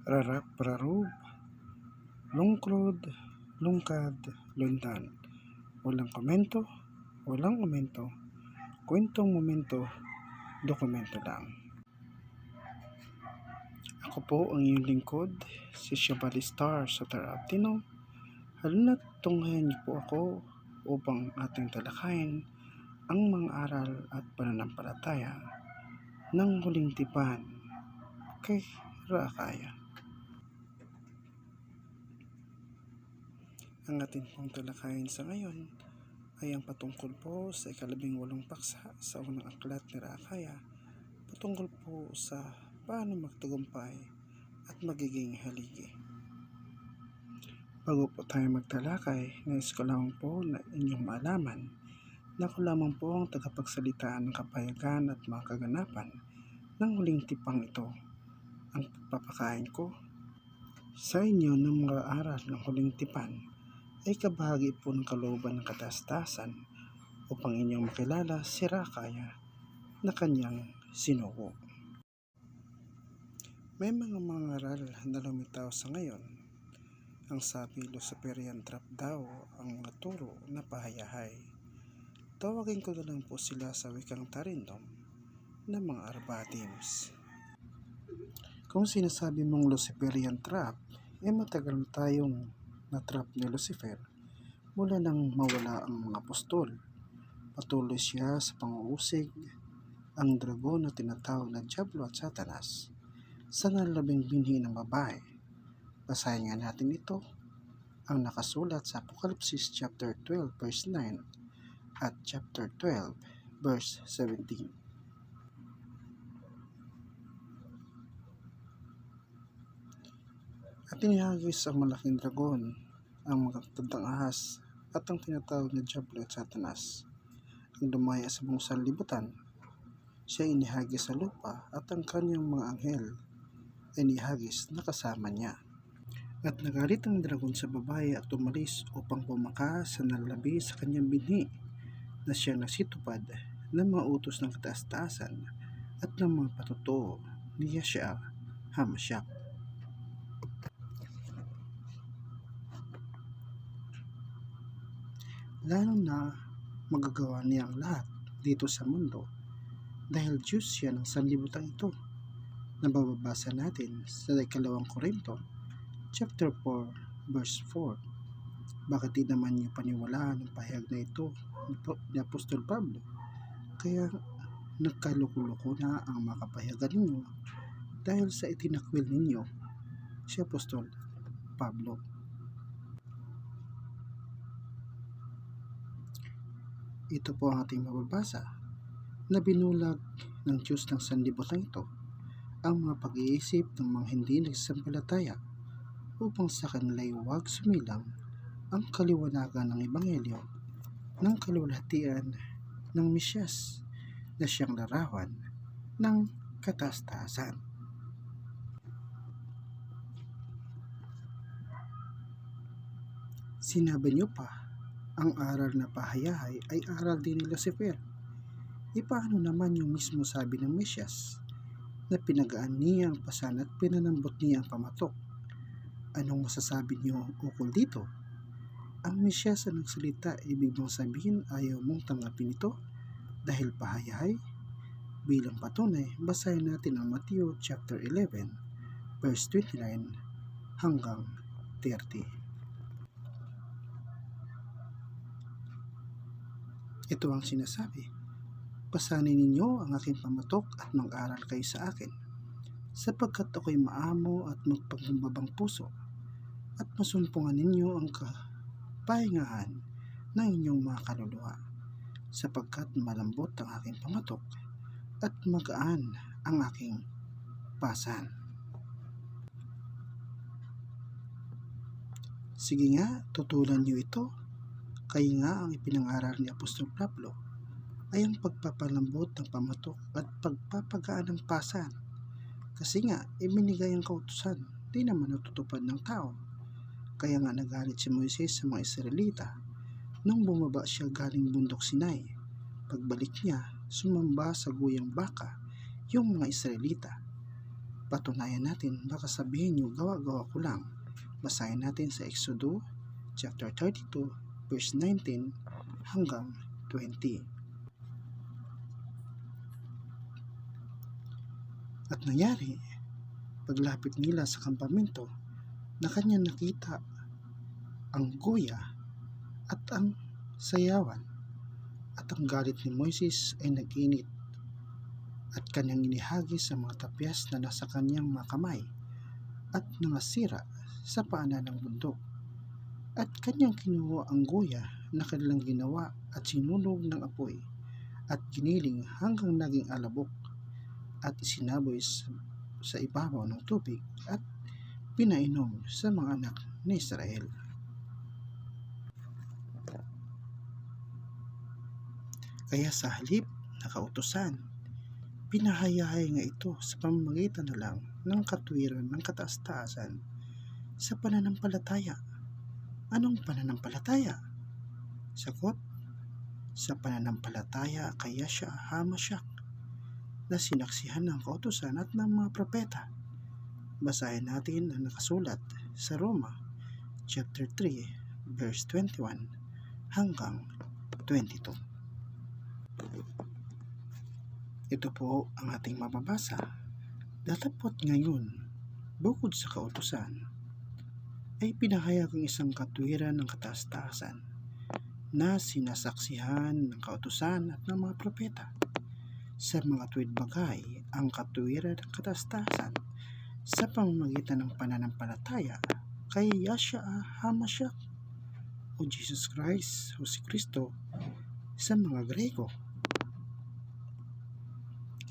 Rarak Prarub, Lungkrod, Lungkad, Lundan. Walang komento, walang komento, kwentong momento, dokumento lang. Ako po ang iyong lingkod, si Shabali Star sa Taraptino. Halina't tunghayan niyo po ako upang ating talakayin ang mga aral at pananampalataya ng huling tipan kay Rakaya. Ang ating pong talakayin sa ngayon ay ang patungkol po sa 18 paksa sa unang aklat ni Rakaya, patungkol po sa paano magtagumpay at magiging haligi. Bago po tayo magtalakay, nais ko lamang po na inyong maalaman na ako lamang po ang tagapagsalita ng kapayagan at mga kaganapan ng huling tipang ito. Ang pagpapakain ko sa inyo ng mga aral ng huling tipan ay kabahagi po ng kalooban ng katastasan upang inyong makilala si Rakaya na kanyang sinugo. May mga aral na lumitaw sa ngayon. Ang sabi, Luciferian trap daw ang mga turo na pahayahay. Tawagin ko na lang po sila sa wikang Tarindom na mga arbatims. Kung sinasabi mong Luciferian trap, matagal na tayong na-trap ni Lucifer mula nang mawala ang mga apostol. Patuloy siya sa pang-uusig ang dragon na tinatawag na Diablo at Satanas sa nalabing binhi ng babae. Basahin nga natin ito, ang nakasulat sa Apocalypse chapter 12 verse 9 at chapter 12 verse 17. At inihagis ang malaking dragon, ang magtatandang ahas at ang tinatawag na Diablo at Satanas. Ang dumaya sa buong sanlibutan, siya inihagis sa lupa at ang kanyang mga anghel ay inihagis na kasama niya. At nagalit ang dragon sa babae at umalis upang pumakas sa nalabi sa kanyang binhi na siya nasitupad ng mga utos ng kataas-taasan at ng mga patutuo ni Yeshua HaMashiach. Lalo na magagawa niya ang lahat dito sa mundo dahil Diyos siya ng sanlibutan ito. Nababasa natin sa 2 Korinto chapter 4 verse 4. Bakit di naman niyo paniwalaan ang pahayag na ito ni Apostol Pablo? Kaya nagkaloko-loko na ang mga kapahayagan ninyo dahil sa itinakwil ninyo si Apostol Pablo. Ito po ang ating mababasa na binulag ng Diyos ng sanlibutan ito ang mga pag-iisip ng mga hindi nagsasampalataya upang sa kanila'y huwag sumilang ang kaliwanagan ng Ebanghelyo ng kaluwalhatian ng Mesyas na siyang larawan ng kataas-taasan. Sinabi niyo pa, ang aral na pahayahay ay aral din ni Lucifer. Paano naman yung mismo sabi ng Mesyas na pinagaan niya ang pasan at pinanambot niya ang pamatok? Anong masasabi niyo ukol dito? Ang Mesyas na nagsalita, ibig mong sabihin ayaw mong tanggapin ito dahil pahayahay? Bilang patunay, basahin natin ang Matthew chapter 11 verse 29 hanggang 30. Ito ang sinasabi, pasanin ninyo ang aking pamatok at mag-aral kayo sa akin, sapagkat ako'y maamo at magpagkumbabang puso, at masumpungan ninyo ang kapahingahan ng inyong mga kaluluwa, sapagkat malambot ang aking pamatok at magaan ang aking pasan. Sige nga, tutulan niyo ito. Kaya nga ang ipinangaral ni Apostol Pablo ay ang pagpapalambot ng pamatok at pagpapagaan ng pasan. Kasi nga, ibinigay ang kautusan, di naman natutupad ng tao. Kaya nga nagalit si Moises sa mga Israelita nang bumaba siya galing bundok Sinai. Pagbalik niya, sumamba sa guyang baka yung mga Israelita. Patunayan natin, baka sabihin nyo gawa-gawa ko lang. Basahin natin sa Exodus chapter 32 verse 19 hanggang 20. At nangyari, paglapit nila sa kampamento, na kanya nakita ang guya at ang sayawan, at ang galit ni Moises ay nag-init at kanyang inihagis sa mga tapyas na nasa kanyang mga kamay at nangasira sa paanan ng bundok. At kanyang kinuha ang guya na kanilang ginawa at sinunog ng apoy at giniling hanggang naging alabok at isinaboy sa ibabaw ng tubig at pinainom sa mga anak ni Israel. Kaya sa halip na kautusan, pinahayahay nga ito sa pamamagitan na lang ng katwiran ng kataas-taasan sa pananampalataya. Anong pananampalataya? Sagot, sa pananampalataya kay Yahshua HaMashiach na sinaksihan ng kautusan at ng mga propeta. Basahin natin ang nakasulat sa Roma chapter 3 verse 21 hanggang 22. Ito po ang ating mababasa. Datapot ngayon, bukod sa kautusan, ay pinahayag ang isang katwiran ng kataas-taasan na sinasaksihan ng kautusan at ng mga propeta. Sa mga tuwid bagay, ang katwiran ng kataas-taasan sa pamamagitan ng pananampalataya kay Yahshua HaMashiach o Jesus Christ o si Kristo sa mga Grego.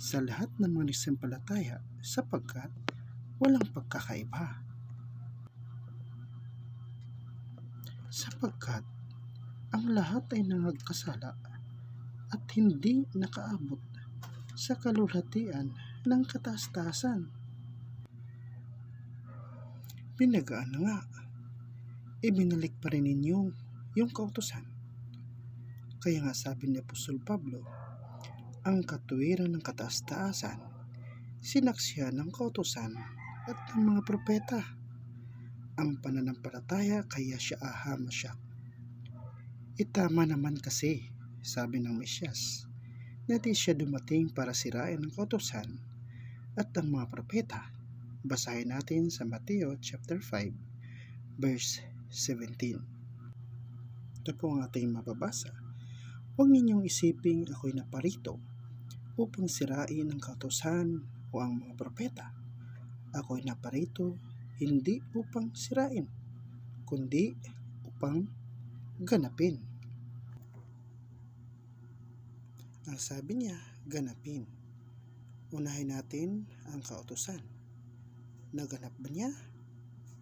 Sa lahat ng mga nagsampalataya sapagkat walang pagkakaiba. Sapagkat ang lahat ay nangagkasala at hindi nakaabot sa kalulhatian ng kataas-taasan. Binagaan na nga, ibinalik pa rin ninyo yung kautusan. Kaya nga sabi ni Apostol Pablo, ang katwiran ng kataas-taasan, sinaksihan ng kautusan at ng mga propeta, ang pananampalataya kay Yahshua HaMashiach. Itama naman kasi, sabi ng Mesyas, na di siya dumating para sirain ang kautusan at ang mga propeta. Basahin natin sa Mateo chapter 5 verse 17. Ito po ang ating mababasa. Huwag ninyong isiping ako'y naparito upang sirain ang kautusan o ang mga propeta. Ako'y naparito hindi upang sirain, kundi upang ganapin. Ang sabi niya, ganapin. Unahin natin ang kautusan. Naganap ba niya?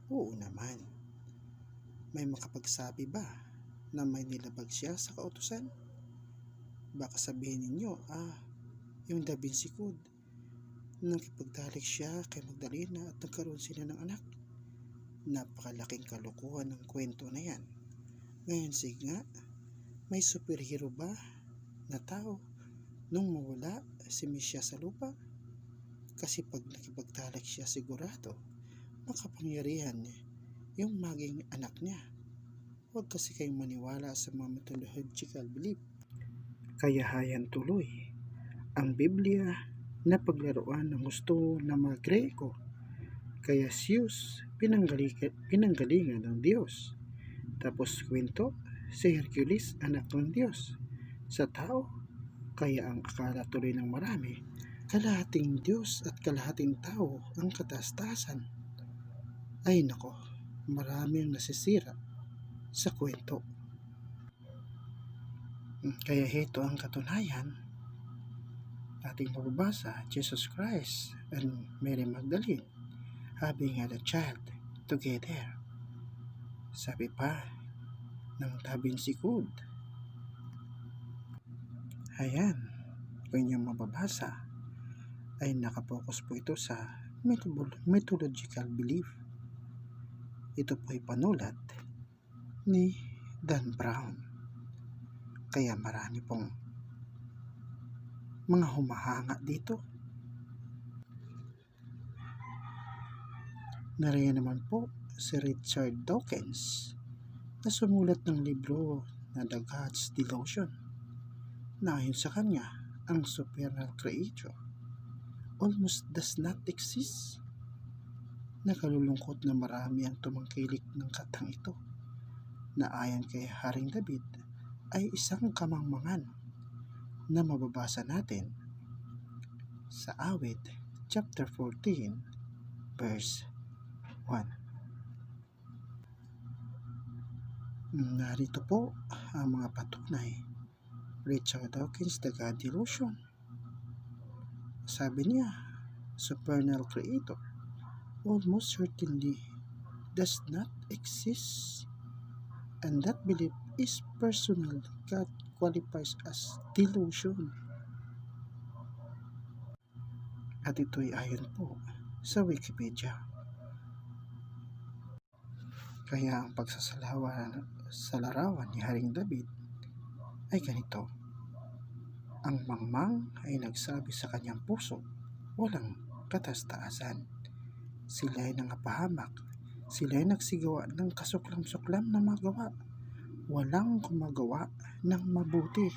Oo naman. May makapagsabi ba na may nilabag siya sa kautusan? Baka sabihin ninyo, yung Da Vinci Code, nakipagtalik siya kay Magdalena at nagkaroon sila ng anak. Napakalaking kalokohan ng kwento na yan. Ngayon sige nga, may superhero ba na tao nung mawala si Mesyas sa lupa? Kasi pag nakipagtalik siya, sigurado makapangyarihan yung maging anak niya. Huwag kasi kayong maniwala sa mga mythological belief. Kaya hayan tuloy ang Biblia na paglaruan ng gusto ng mga Greko. Kaya Zeus pinanggalingan ng Diyos. Tapos kwento si Hercules anak ng Diyos sa tao. Kaya ang akala tuloy ng marami, kalahating Diyos at kalahating tao ang kataas-taasan. Ay nako, maraming nasisira sa kwento. Kaya ito ang katunayan. Ating mababasa, Jesus Christ and Mary Magdalene having had a child together. Sabi pa ng Da Vinci Code. Ayan, kung inyong mababasa ay nakapokus po ito sa mythological belief. Ito po ay panulat ni Dan Brown. Kaya marami pong mga humahanga dito. Nariyan naman po si Richard Dawkins na sumulat ng libro na The God's Delusion na ayon sa kanya ang supernal creator almost does not exist. Nakalulungkot na marami ang tumangkilik ng katang ito na ayon kay Haring David ay isang kamangmangan na mababasa natin sa Awit chapter 14 verse 1. Narito po ang mga patunay. Richard Dawkins, The God Delusion. Sabi niya, supernal creator almost certainly does not exist, and that belief is personal. God qualifies as delusion. At ito'y ayon po sa Wikipedia. Kaya ang sa larawan ni Haring David ay ganito. Ang mangmang ay nagsabi sa kanyang puso, walang katastaasan. Sila ay nangapahamak. Sila ay nagsigawa ng kasuklam-suklam na magawa. Walang gumagawa ng mabuti.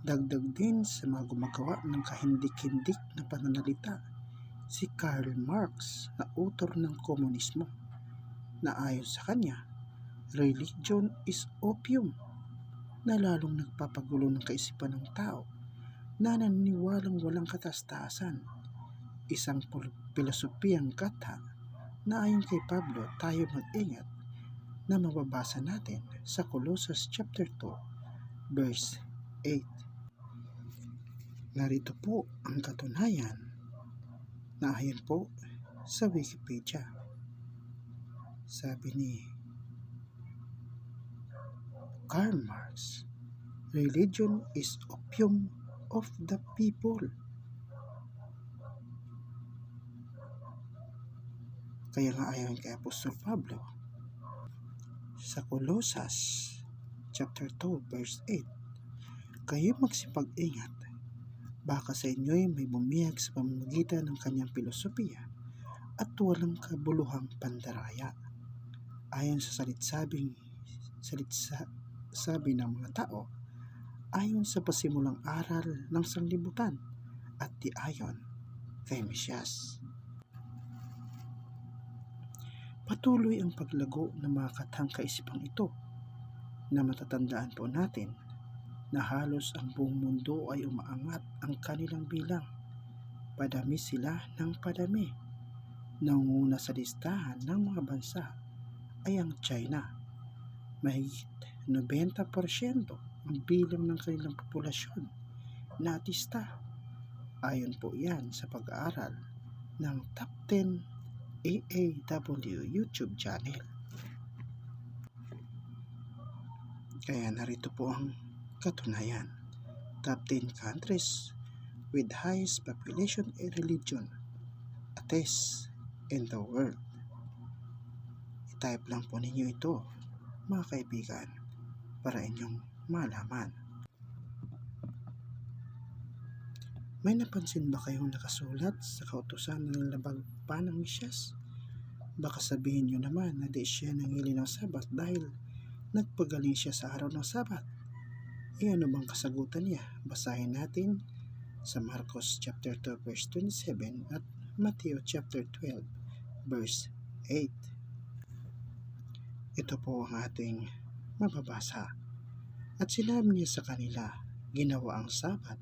Dagdag din sa mga gumagawa ng kahindik-hindik na pananalita, si Karl Marx na author ng komunismo, na ayon sa kanya, religion is opium, na lalong nagpapagulo ng kaisipan ng tao na naniniwalang walang katastasan. Isang pilosopiyang katha na ayon kay Pablo tayo mag-ingat na mababasa natin sa Colossus chapter 2 verse 8. Narito po ang katunayan na ayon po sa Wikipedia. Sabi ni Karl Marx, religion is opium of the people. Kaya nga ayon kay Apostol Pablo sa Colossus chapter 2 verse 8, kayo magsipag-ingat, baka sa inyo'y may bumiyag sa pamamagitan ng kanyang filosofiya at walang kabuluhang pandaraya. Ayon sa sabi ng mga tao, ayon sa pasimulang aral ng sanglibutan at di ayon kay Mesyas. Patuloy ang paglago ng mga kathang kaisipang ito na matatandaan po natin na halos ang buong mundo ay umaangat ang kanilang bilang. Padami sila ng padami. Nangunguna sa listahan ng mga bansa ay ang China. Mahigit 90% ang bilang ng kanilang populasyon na artista. Ayon po yan sa pag-aaral ng Top 10 AAW YouTube channel. Kaya narito po ang katunayan. Top 10 countries with highest population and religion attest in the world. I-type lang po ninyo ito, mga kaibigan, para inyong malaman. May napansin ba kayong nakasulat sa kautusan na nilabag pa ng Mesyas? Baka sabihin nyo naman na di siya nangili ng Sabat dahil nagpagaling siya sa araw ng Sabat. Ano bang kasagutan niya? Basahin natin sa Marcos chapter 2 verse 27 at Matthew chapter 12 verse 8. Ito po ang ating mababasa. At sinabi niya sa kanila, ginawa ang Sabat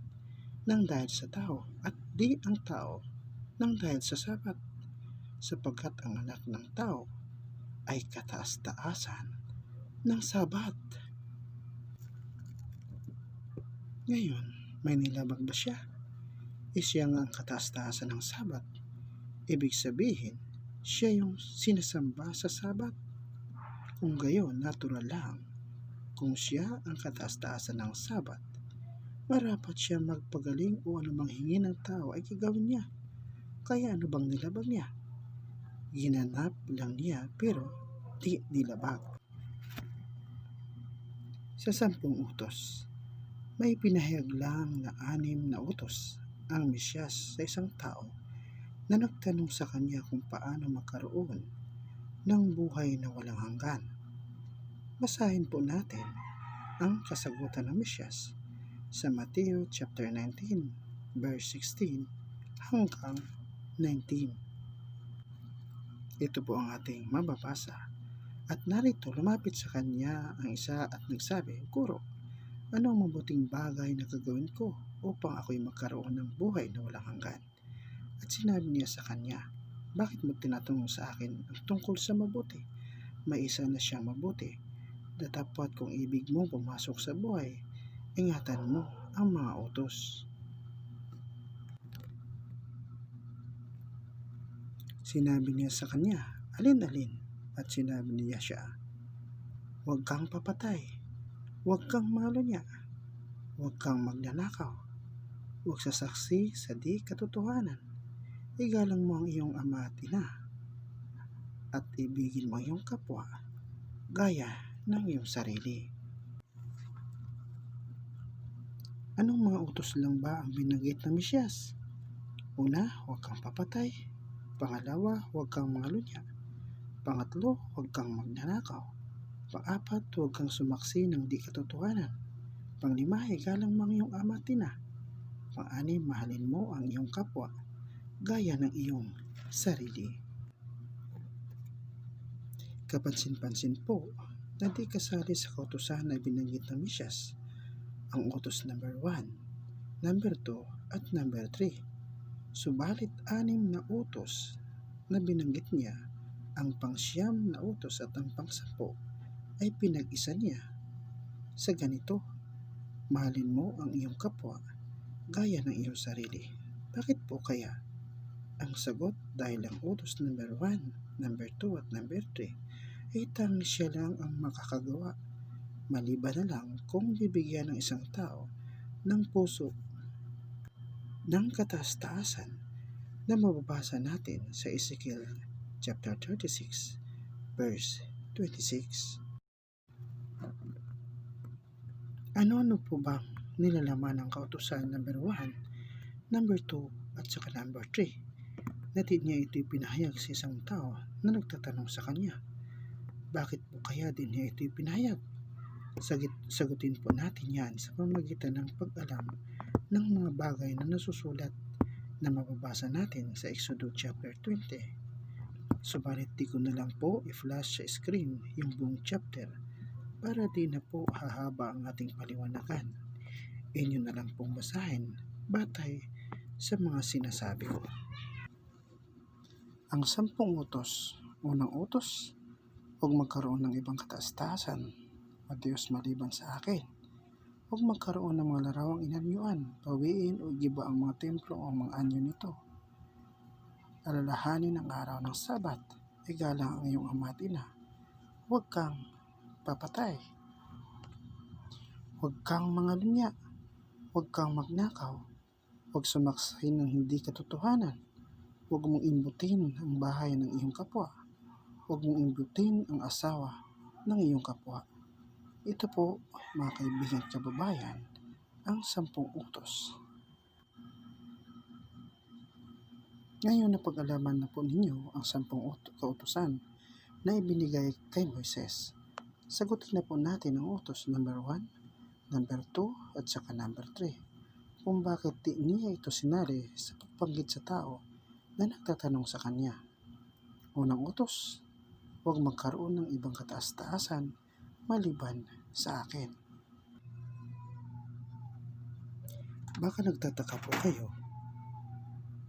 nang dahil sa tao at di ang tao nang dahil sa Sabat, sapagkat ang anak ng tao ay kataas-taasan ng Sabat. Ngayon, may nilabag ba siya? Siya nga ang kataas-taasan ng Sabat. Ibig sabihin, siya yung sinasamba sa Sabat. Kung gayon, natural lang. Kung siya ang kataas-taasan ng Sabat, marapat siya magpagaling o anumang hingi ng tao ay gagawin niya. Kaya ano bang nilabag niya? Ginanap lang niya pero di nilabag. Sa 10 utos, may pinahayag lang na 6 na utos ang Mesyas sa isang tao na nagtanong sa kanya kung paano magkaroon ng buhay na walang hanggan. Basahin po natin ang kasagutan ng Mesyas sa Mateo chapter 19 verse 16 hanggang 19. Ito po ang ating mababasa. At narito lumapit sa kanya ang isa at nagsabi, "Guro, ano ang mabuting bagay na gagawin ko upang ako'y magkaroon ng buhay na walang hanggan?" At sinabi niya sa kanya, "Bakit mo tinatanong sa akin ang tungkol sa mabuti? May isa na siyang mabuti. Datapwat kung ibig mo pumasok sa buhay, ingatan mo ang mga utos." Sinabi niya sa kanya, "Alin-alin?" At sinabi niya siya, "Huwag kang papatay, huwag kang malunya, huwag kang magnanakaw, huwag sasaksi sa di katotohanan, igalang mo ang iyong ama at ina, at ibigin mo ang iyong kapwa gaya ng iyong sarili." Anong mga utos lang ba ang binanggit ng Mesyas? Una, huwag kang papatay. Pangalawa, huwag kang malunya. Pangatlo, huwag kang magnanakaw. Pang-apat, huwag kang sumaksi ng di katotohanan. Panglima, igalang mo ang iyong ama at ina. Pang-anim, mahalin mo ang iyong kapwa gaya ng iyong sarili. Kapansin-pansin po na di kasali sa kautusan na binanggit ng Mesyas ang utos number 1, number 2 at number 3. Subalit 6 na utos na binanggit niya, ang pang-9 na utos at ang pang-10 ay pinag-isa niya sa ganito, "Mahalin mo ang iyong kapwa gaya ng iyong sarili." Bakit po kaya? Ang sagot, dahil ang utos number 1, number 2 at number 3 ay tanging siya lang ang makakagawa, maliban na lang kung bibigyan ng isang tao ng puso ng kataas-taasan na mababasa natin sa Ezekiel chapter 36 verse 26. Ano-ano po bang nilalaman ng kautusan number 1, number 2 at saka number 3 na di niya ito ipinahayag sa isang tao na nagtatanong sa kanya? Bakit po kaya din niya ito ipinahayag? Sagutin po natin yan sa pamamagitan ng pag-alam ng mga bagay na nasusulat na mababasa natin sa Exodus chapter 20. Subalit di ko na lang po i-flash sa screen yung buong chapter para di na po hahaba ang ating paliwanagan. Inyo na lang pong basahin batay sa mga sinasabi ko. Ang 10 utos. Unang utos, huwag magkaroon ng ibang kataas-taasan o Diyos maliban sa akin. Huwag magkaroon ng mga larawang inanyuan, pawiin o giba ang mga templo o mga anyo nito. Alalahanin ang araw ng Sabat, igalang ang iyong ama at ina. Huwag kang papatay. Huwag kang mangalunya. Huwag kang magnakaw. Huwag sumaksi ng hindi katotohanan. Huwag mong imbutin ang bahay ng iyong kapwa. Huwag mong imbutin ang asawa ng iyong kapwa. Ito po, mga kaibigan at kababayan, ang 10 utos. Ngayon napag-alaman na po ninyo ang 10 kautusan na ibinigay kay Moises. Sagutin na po natin ang utos number 1, number 2 at saka number 3 kung bakit di niya ito sinali sa pagbanggit sa tao na nagtatanong sa kanya. Unang utos, huwag magkaroon ng ibang kataas-taasan maliban sa akin. Baka nagtataka po kayo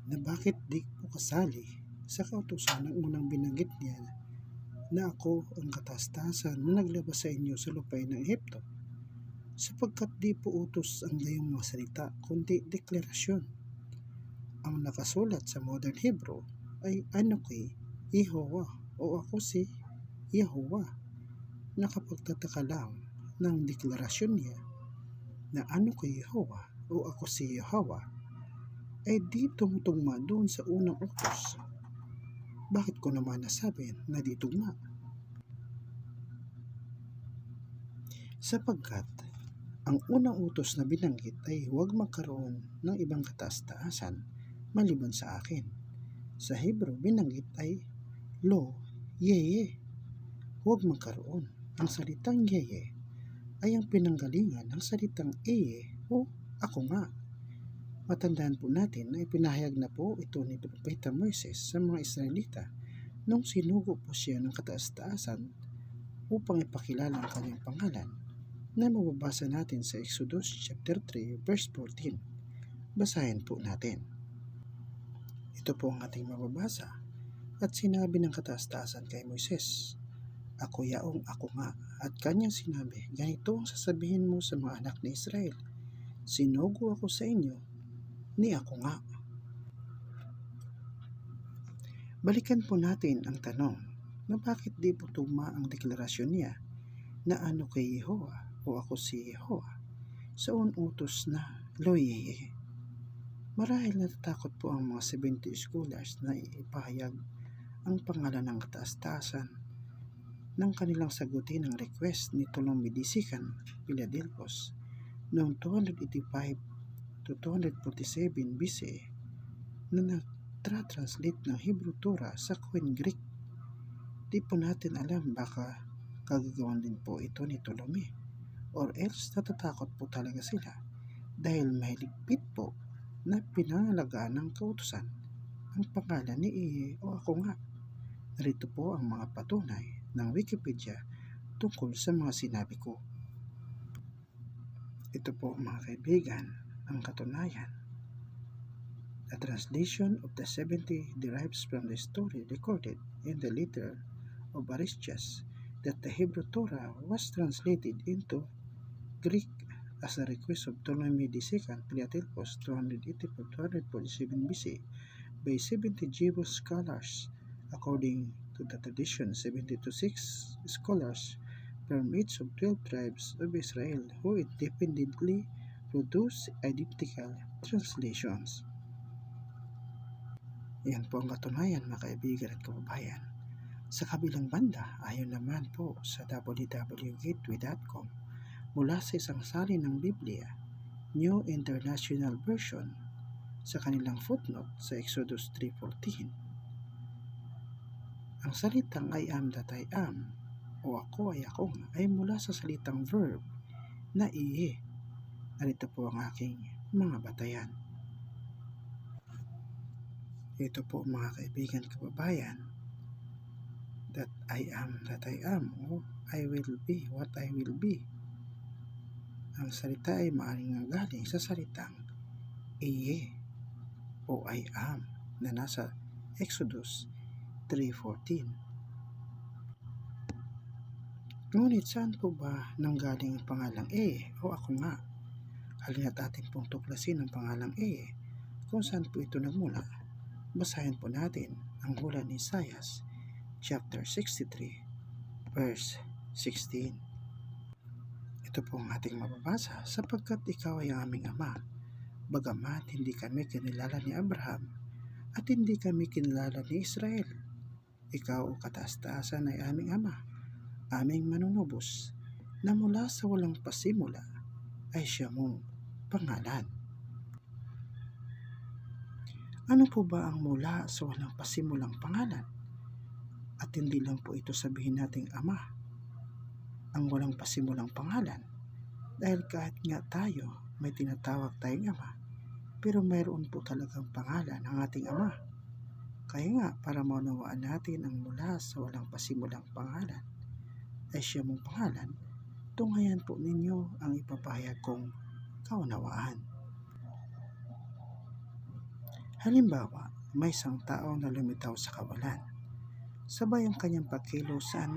na bakit di po kasali sa kautusan ng unang binanggit niya na ako ang kataas-taasan na naglabas sa inyo sa lupain ng Ehipto, sapagkat di po utos ang gayong mga salita kundi deklarasyon. Ang nakasulat sa modern Hebrew ay Anoki Yehovah o ako si Yehovah. Nakapagtataka lang ng deklarasyon niya na Anoki Yehovah o ako si Yehovah ay di tumutugma doon sa unang utos. Bakit ko naman nasabi na di tugma? Sapagkat Ang unang utos na binanggit ay huwag magkaroon ng ibang kataas-taasan maliban sa akin. Sa Hebrew, binanggit ay lo, yeye, huwag magkaroon. Ang salitang yeye ay ang pinanggalingan ng salitang eye o ako nga. Matandaan po natin na ipinahayag na po ito ni Propeta Moises sa mga Israelita nung sinugo po siya ng kataas-taasan upang ipakilala ang kanyang pangalan na mababasa natin sa Exodus chapter 3 verse 14. Basahin po natin. Ito po ang ating mababasa. At sinabi ng kataas-taasan kay Moises, ako yaong ako nga. At kanyang sinabi, ganito ang sasabihin mo sa mga anak ni Israel, sinugo ako sa inyo ni ako nga. Balikan po natin ang tanong na bakit di po tugma ang deklarasyon niya na ano kay Yehowa o ako si Yehowa sa utos na loyeye. Marahil natatakot po ang mga 70 scholars na ipahayag ang pangalan ng kataas-taasan nang kanilang sagutin ang request ni Ptolemy Disikan Philadelphos noong 285 to 247 BC na nagtra-translate ng Hebrew Torah sa Koine Greek. Di po natin alam, baka kagagawan din po ito ni Ptolemy or else natatakot po talaga sila dahil may ligpit po na pinangalagaan ng kautusan ang pangalan ni Iye o ako nga. Narito po ang mga patunay ng Wikipedia tungkol sa mga sinabi ko. Ito po mga kaibigan ang katunayan. The translation of the 70 derives from the story recorded in the letter of Aristias that the Hebrew Torah was translated into Greek as a request of Ptolemy II Philadelphos 284-247 BC by 70 Jewish scholars. According to the tradition, 70 to 6 scholars from each of 12 tribes of Israel who independently produce identical translations. Yan po ang katunayan mga kaibigan at kababayan. Sa kabilang banda, ayon naman po sa www.gateway.com, mula sa isang salin ng Biblia, New International Version, sa kanilang footnote sa Exodus 3:14. Ang salitang I am that I am o ako ay ako ay mula sa salitang verb na iye. Narito po ang aking mga batayan. Ito po mga kaibigan kababayan, that I am o I will be what I will be. Ang salita ay maaaring galing sa salitang iye o I am na nasa Exodus 3:14. Ngunit saan po ba nanggaling ang pangalang o ako nga? Halina't ating pong tuklasin ang pangalang kung saan po ito nagmula. Basahin po natin ang hula ni Isaias chapter 63 verse 16. Ito po ang ating mababasa, sapagkat ikaw ay ang aming ama, bagamat hindi kami kinilala ni Abraham at hindi kami kinilala ni Israel. Ikaw o kataas-taasan ay aming ama, aming manunubos, na mula sa walang pasimula ay siya mong pangalan. Ano po ba ang mula sa walang pasimulang pangalan? At hindi lang po ito sabihin nating ama, ang walang pasimulang pangalan, dahil kahit nga tayo may tinatawag tayong ama, pero mayroon po talagang pangalan ang ating ama. Kaya nga para maunawaan natin ang mula sa walang pasimulang pangalan ay siya mong pangalan, tunghayan po ninyo ang ipapahayag kong kaunawaan. Halimbawa, may isang tao na lumitaw sa kawalan, sabay ang kanyang pagkilos saan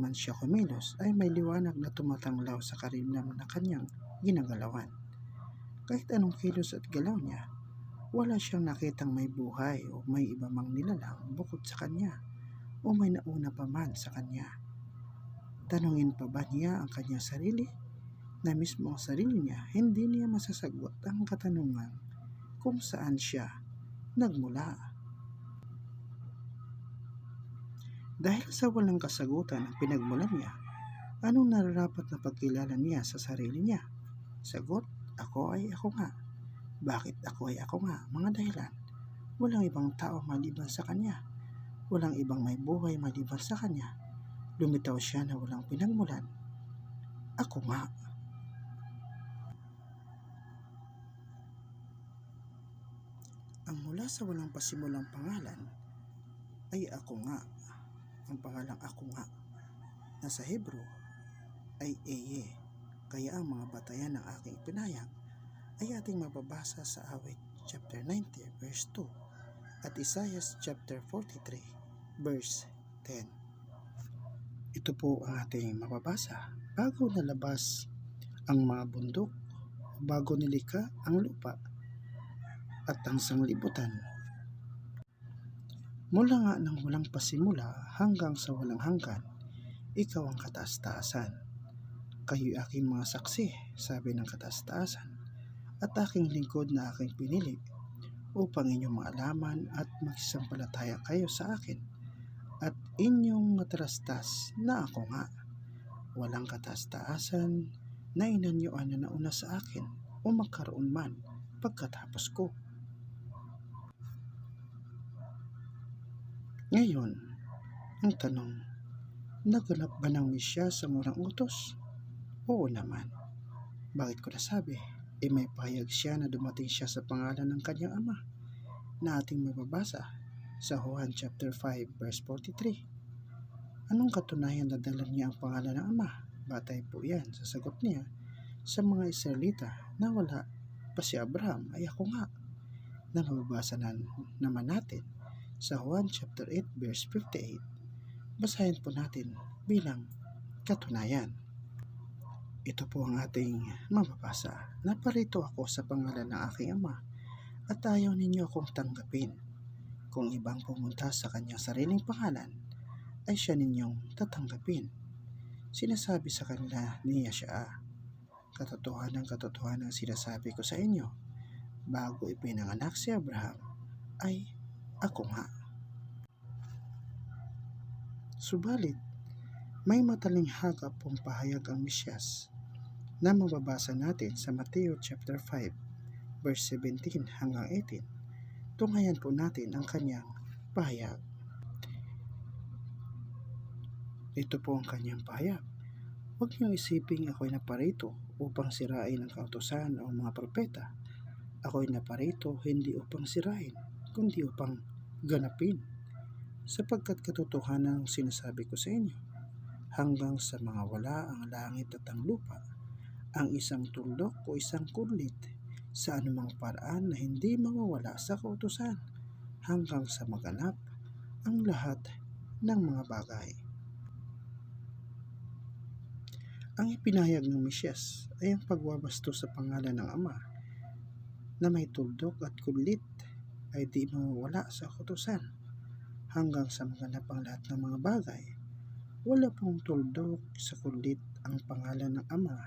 man siya kumilos ay may liwanag na tumatanglaw sa karimnam na kanyang ginagalawan. Kahit anong kilos at galaw niya, wala siyang nakitang may buhay o may iba mang nilalang bukod sa kanya o may nauna pa man sa kanya. Tanungin pa ba niya ang kanyang sarili? Na mismo ang sarili niya, hindi niya masasagot ang katanungan kung saan siya nagmula. Dahil sa walang kasagutan ang pinagmulan niya, Anong nararapat na pagkilala niya sa sarili niya? Sagot, ako ay ako nga. Bakit ako ay ako nga? Mga dahilan. Walang ibang tao maliban sa kanya. Walang ibang may buhay maliban sa kanya. Lumitaw siya na walang pinagmulan. Ako nga. Ang mula sa walang pasimulang pangalan ay ako nga. Ang pangalang ako nga na sa Hebro ay Eye. Kaya ang mga batayan ng aking ipinahayag ay ating mababasa sa Awit chapter 90 verse 2 at Isaiah chapter 43 verse 10. Ito po ang ating mababasa. Bago nalabas ang mga bundok, bago nilikha ang lupa at ang sanglibutan, mula nga ng walang pasimula hanggang sa walang hanggan, ikaw ang kataas-taasan. Kayo'y aking mga saksi, sabi ng kataas-taasan, at aking lingkod na aking pinili, upang inyong maalaman at magsampalataya kayo sa akin, at inyong matarastas na ako nga. Walang kataas-taasan na inanyuan na nauna sa akin o magkaroon man pagkatapos ko. Ngayon, ang tanong, naganap ba ng Mesyas ang unang utos? Oo naman. Bakit ko nasabi? May pahayag siya na dumating siya sa pangalan ng kanyang ama na ating mababasa sa Juan chapter 5 verse 43. Anong katunayan na dala niya ang pangalan ng ama? Batay po yan sa sagot niya sa mga Israelita na wala pa si Abraham ay ako nga, na mababasa naman natin sa Juan chapter 8 verse 58. Basahin po natin bilang katunayan. Ito po ang ating mababasa. Naparito ako sa pangalan ng aking ama at ayaw ninyo akong tanggapin. Kung ibang pumunta sa kanyang sariling pangalan, ay siya ninyong tatanggapin. Sinasabi sa kanila niya siya, katotohanan sinasabi ko sa inyo, bago ipinanganak si Abraham, ay ako nga. Subalit, may matalinghaga pong pahayag ang Mesyas na mababasa natin sa Mateo chapter 5 verse 17 hanggang 18. Tunghayan po natin ang kanyang pahayag. Ito po ang kanyang pahayag. Huwag niyong isiping ako'y naparito upang sirain ang kautusan o mga propeta. Ako'y naparito hindi upang sirain, kundi upang ganapin. Sapagkat katotohanan ang sinasabi ko sa inyo, hanggang sa mga wala ang langit at ang lupa, ang isang tuldok o isang kudlit sa anumang paraan na hindi mawawala sa kautusan, hanggang sa maganap ang lahat ng mga bagay. Ang ipinahayag ng Mesyas ay ang pagwabasto sa pangalan ng Ama na may tuldok at kudlit ay di mawawala sa kautusan hanggang sa maganap ang lahat ng mga bagay. Wala pong tuldok sa kudlit ang pangalan ng Ama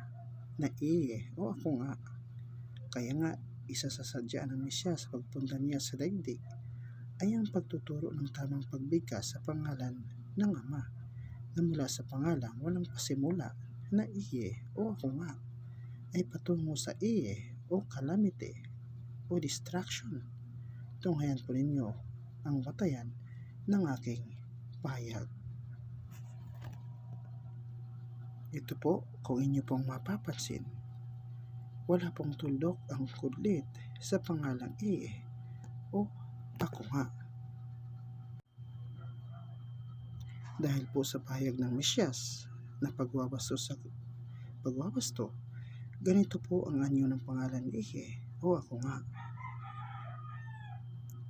na Iye o ako nga. Kaya nga, isa sa sadya ng Mesyas sa pagpunta niya sa daigdig ay ang pagtuturo ng tamang pagbigkas sa pangalan ng Ama na mula sa pangalang walang pasimula na Iye o ako nga ay patungo sa Iye o calamity o distraction. Tunghayan po ninyo ang batayan ng aking pahayag. Ito po, kung inyo pong mapapansin, wala pong tuldok ang kudlit sa pangalang Iye o ako nga. Dahil po sa pahayag ng Mesyas na pagwabasto, ganito po ang anyo ng pangalan ni Iye o ako nga.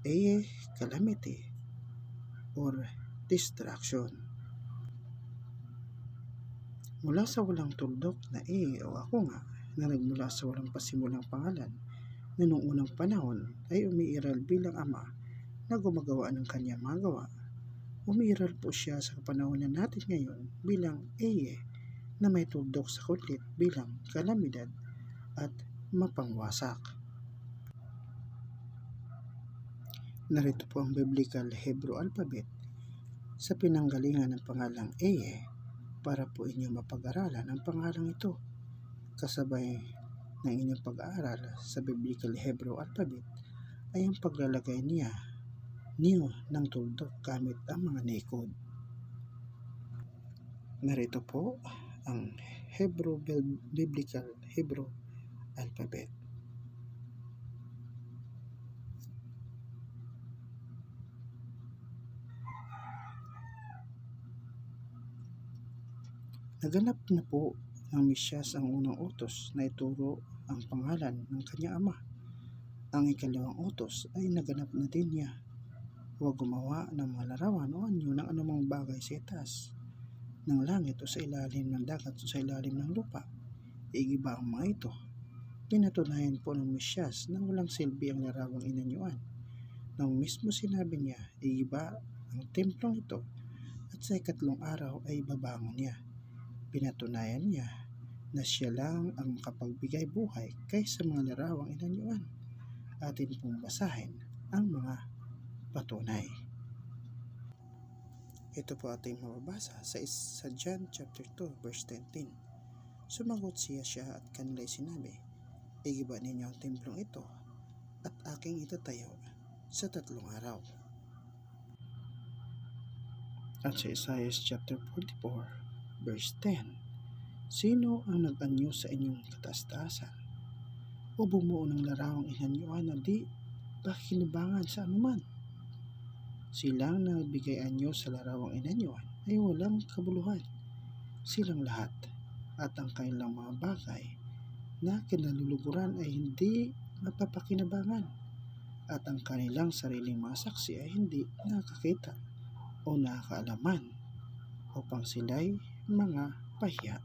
Iye, calamity or distraction. Mula sa walang tuldok na Iye o ako nga na nagmula sa walang pasimulang pangalan na noong unang panahon ay umiiral bilang Ama na gumagawa ng kanyang mga gawa. Umiiral po siya sa kapanahonan natin ngayon bilang Iye na may tuldok sa kudlit bilang kalamidad at mapangwasak. Narito po ang biblical Hebrew alphabet sa pinanggalingan ng pangalang Iye para po inyong mapag-aralan ang pangalang ito. Kasabay ng inyong pag-aaral sa Biblical Hebrew Alphabet ay ang paglalagay niyo ng tuldok gamit ang mga Nicode. Narito po ang Biblical Hebrew Alphabet. Naganap na po ng Mesyas ang unang utos na ituro ang pangalan ng kanyang ama. Ang ikalawang utos ay naganap na din niya. Huwag gumawa ng mga larawan o anyo ng anumang bagay sa itaas ng langit o sa ilalim ng dagat o sa ilalim ng lupa. Igiba ang mga ito. Pinatunayan po ng Mesyas na walang silbi ang larawang inanyuan. Nang mismo sinabi niya, igiba ang templong ito at sa ikatlong araw ay babangon niya. Pinatunayan niya na siya lang ang makapagbigay buhay kaysa mga larawang inanyuan. Atin pong basahin ang mga patunay. Ito po ating mababasa sa John chapter 2 verse 10. Sumagot siya at kanila'y sinabi, igiba ninyo ang templong ito at aking itatayo sa 3 araw. At sa Isaiah chapter 44 verse 10, sino ang nag-anyo sa inyong kataas-taasan o bumuo ng larawang inanyuan na di pakinabangan sa anuman? Silang nagbigay anyo sa larawang inanyuan ay walang kabuluhan. Silang lahat at ang kanilang mga bagay na kinaluluguran ay hindi mapapakinabangan at ang kanilang sariling mga saksi ay hindi nakakita o nakakaalaman upang sila'y mga pahiya.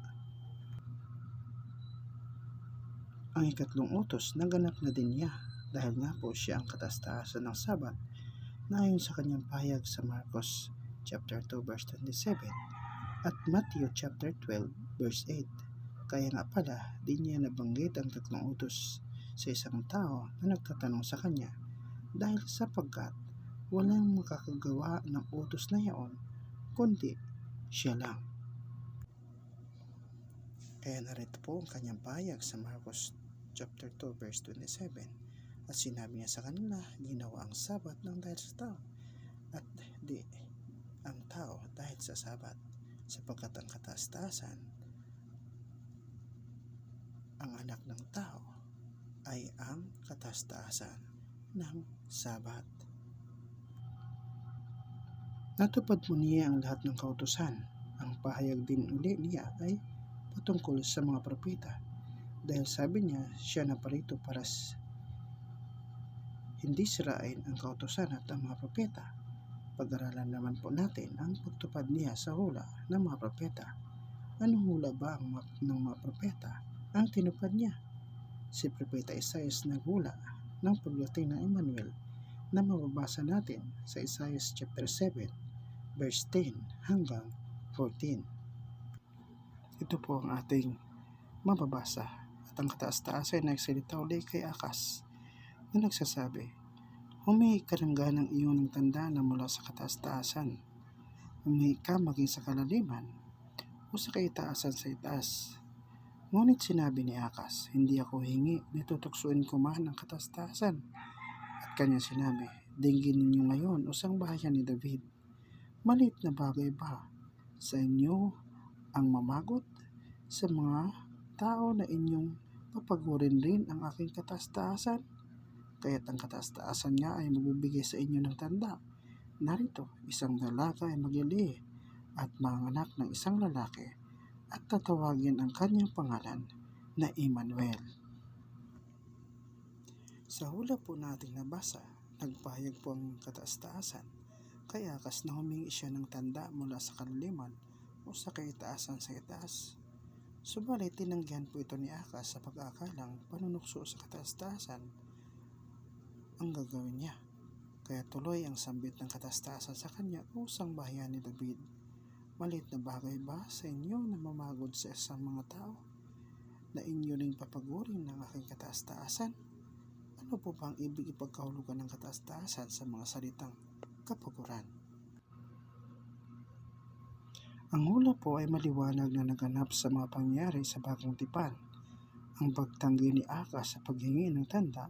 Ang ikatlong utos naganap na din niya dahil nga po siya ang kataas-taasan ng Sabat na ayon sa kanyang pahayag sa Marcos chapter 2 verse 27 at Matthew chapter 12 verse 8. Kaya nga pala di niya nabanggit ang tatlong utos sa isang tao na nagtatanong sa kanya dahil sapagkat walang makakagawa ng utos na iyon kundi siya lang. Kaya narito po ang kanyang pahayag sa Marcos chapter 2 verse 27. At sinabi niya sa kanila, ginawa ang Sabat ng dahil sa tao at di ang tao dahil sa Sabat, sapagkat ang kataas-taasan, ang anak ng tao ay ang kataas-taasan ng Sabat. Natupad mo niya ang lahat ng kautusan. Ang pahayag din uli niya ay patungkol sa mga propeta dahil sabi niya siya na parito para hindi sirain ang kautusan at ang mga propeta. Pag-aralan naman po natin ang pagtupad niya sa hula ng mga propeta. Anong hula ba ng mga propeta ang tinupad niya? Si Propeta Isaiah naghula ng pagdating ng Emmanuel na mababasa natin sa Isaiah chapter 7 verse 10 hanggang 14. Ito po ang ating mababasa at ang kataas-taasan ay nagsalita uli kay Akas na nagsasabi, humingi ka ng ganang iyon ng tanda na mula sa kataas-taasan. Humingi ka maging sa kalaliman o sa kaitaasan sa itaas. Ngunit sinabi ni Akas, hindi ako hingi, nitutuksuin ko man ang kataas-taasan. At kanya sinabi, dinggin ninyo ngayon usang bahayan ni David. Maliit na bagay ba sa inyo ang mamagot sa mga tao na inyong papagurin rin ang aking kataas-taasan? Kaya't ang kataas-taasan nga ay magbibigay sa inyo ng tanda. Narito, isang dalaga ay maglilihi at manganak ng isang lalaki at tatawagin ang kanyang pangalan na Emmanuel. Sa hula po nating nabasa, nagpahayag po ang kataas-taasan kay Akas na humingi siya ng tanda mula sa kalaliman o sa kaitaasan sa itaas. Subalit tinanggihan po ito ni Akas sa pag-aakalang panunukso sa kataas-taasan ang gagawin niya. Kaya tuloy ang sambit ng kataas-taasan sa kanya usang bahayan ni David. Maliit na bagay ba sa inyo na mamagod sa isang mga tao na inyo ring papagurin ng aking kataas-taasan? Ano po ba ang ibig ipagkahulugan ng kataas-taasan sa mga salitang kapaguran? Ang hula po ay maliwanag na naganap sa mga pangyayari sa Bagong Tipan. Ang pagtanggi ni Akas sa paghingi ng tanda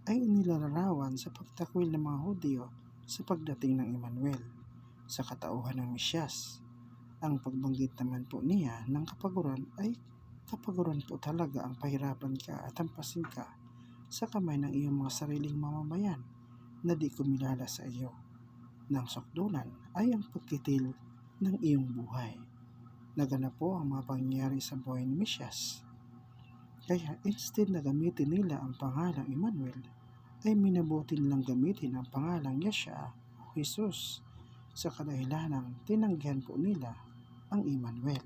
ay inilalarawan sa pagtakwil ng mga Hudyo sa pagdating ng Emmanuel, sa katauhan ng Mesyas. Ang pagbanggit naman po niya ng kapaguran ay kapaguran po talaga ang pahirapan ka at hampasin ka sa kamay ng iyong mga sariling mamamayan na di kumilala sa iyo. Nang sakdulan ay ang pagkitil ng iyong buhay. Naganap po ang mga pangyayari sa buhay ni Mesyas. Kaya instead na gamitin nila ang pangalang Emmanuel, ay minabuti nilang gamitin ang pangalang Yeshua o Jesus sa kadahilanang tinanggihan po nila ang Emmanuel.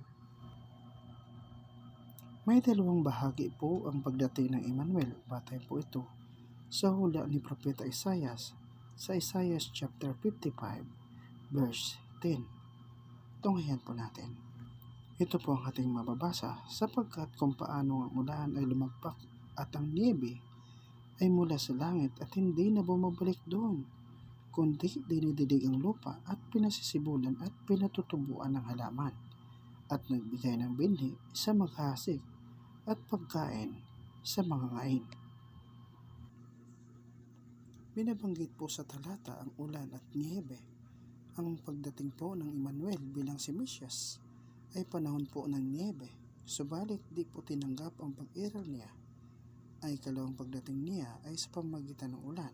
May dalawang bahagi po ang pagdating ng Emmanuel. Batay po ito sa hula ni Propeta Isaias sa Isaiah chapter 55 verse 10. Tunghayan po natin. Ito po ang ating mababasa sapagkat kung paano ang ulan ay lumagpak at ang niebe ay mula sa langit at hindi na bumabalik doon, kundi dinididig ang lupa at pinasisibulan at pinatutubuan ng halaman at nagbigay ng binhi sa maghasik at pagkain sa mga ngain. Binabanggit po sa talata ang ulan at niebe. Ang pagdating po ng Emmanuel bilang si Mesyas ay panahon po ng niebe, subalit di po tinanggap ang pag-iral niya. Ay kalawang pagdating niya ay sa pamamagitan ng ulan,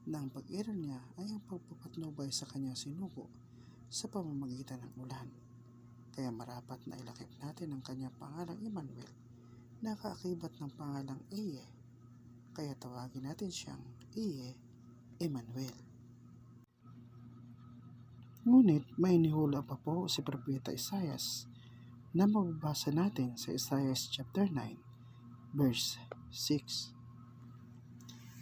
na ang pag-iral niya ay ang pagpapatnubay sa kanyang sinugo sa pamamagitan ng ulan. Kaya marapat na ilakip natin ang kanyang pangalang Emmanuel na kaakibat ng pangalang Iye, kaya tawagin natin siyang Iye Emmanuel. Ngunit may inihula pa po si Propeta Isaias na mababasa natin sa Isaiah chapter 9 verse 6.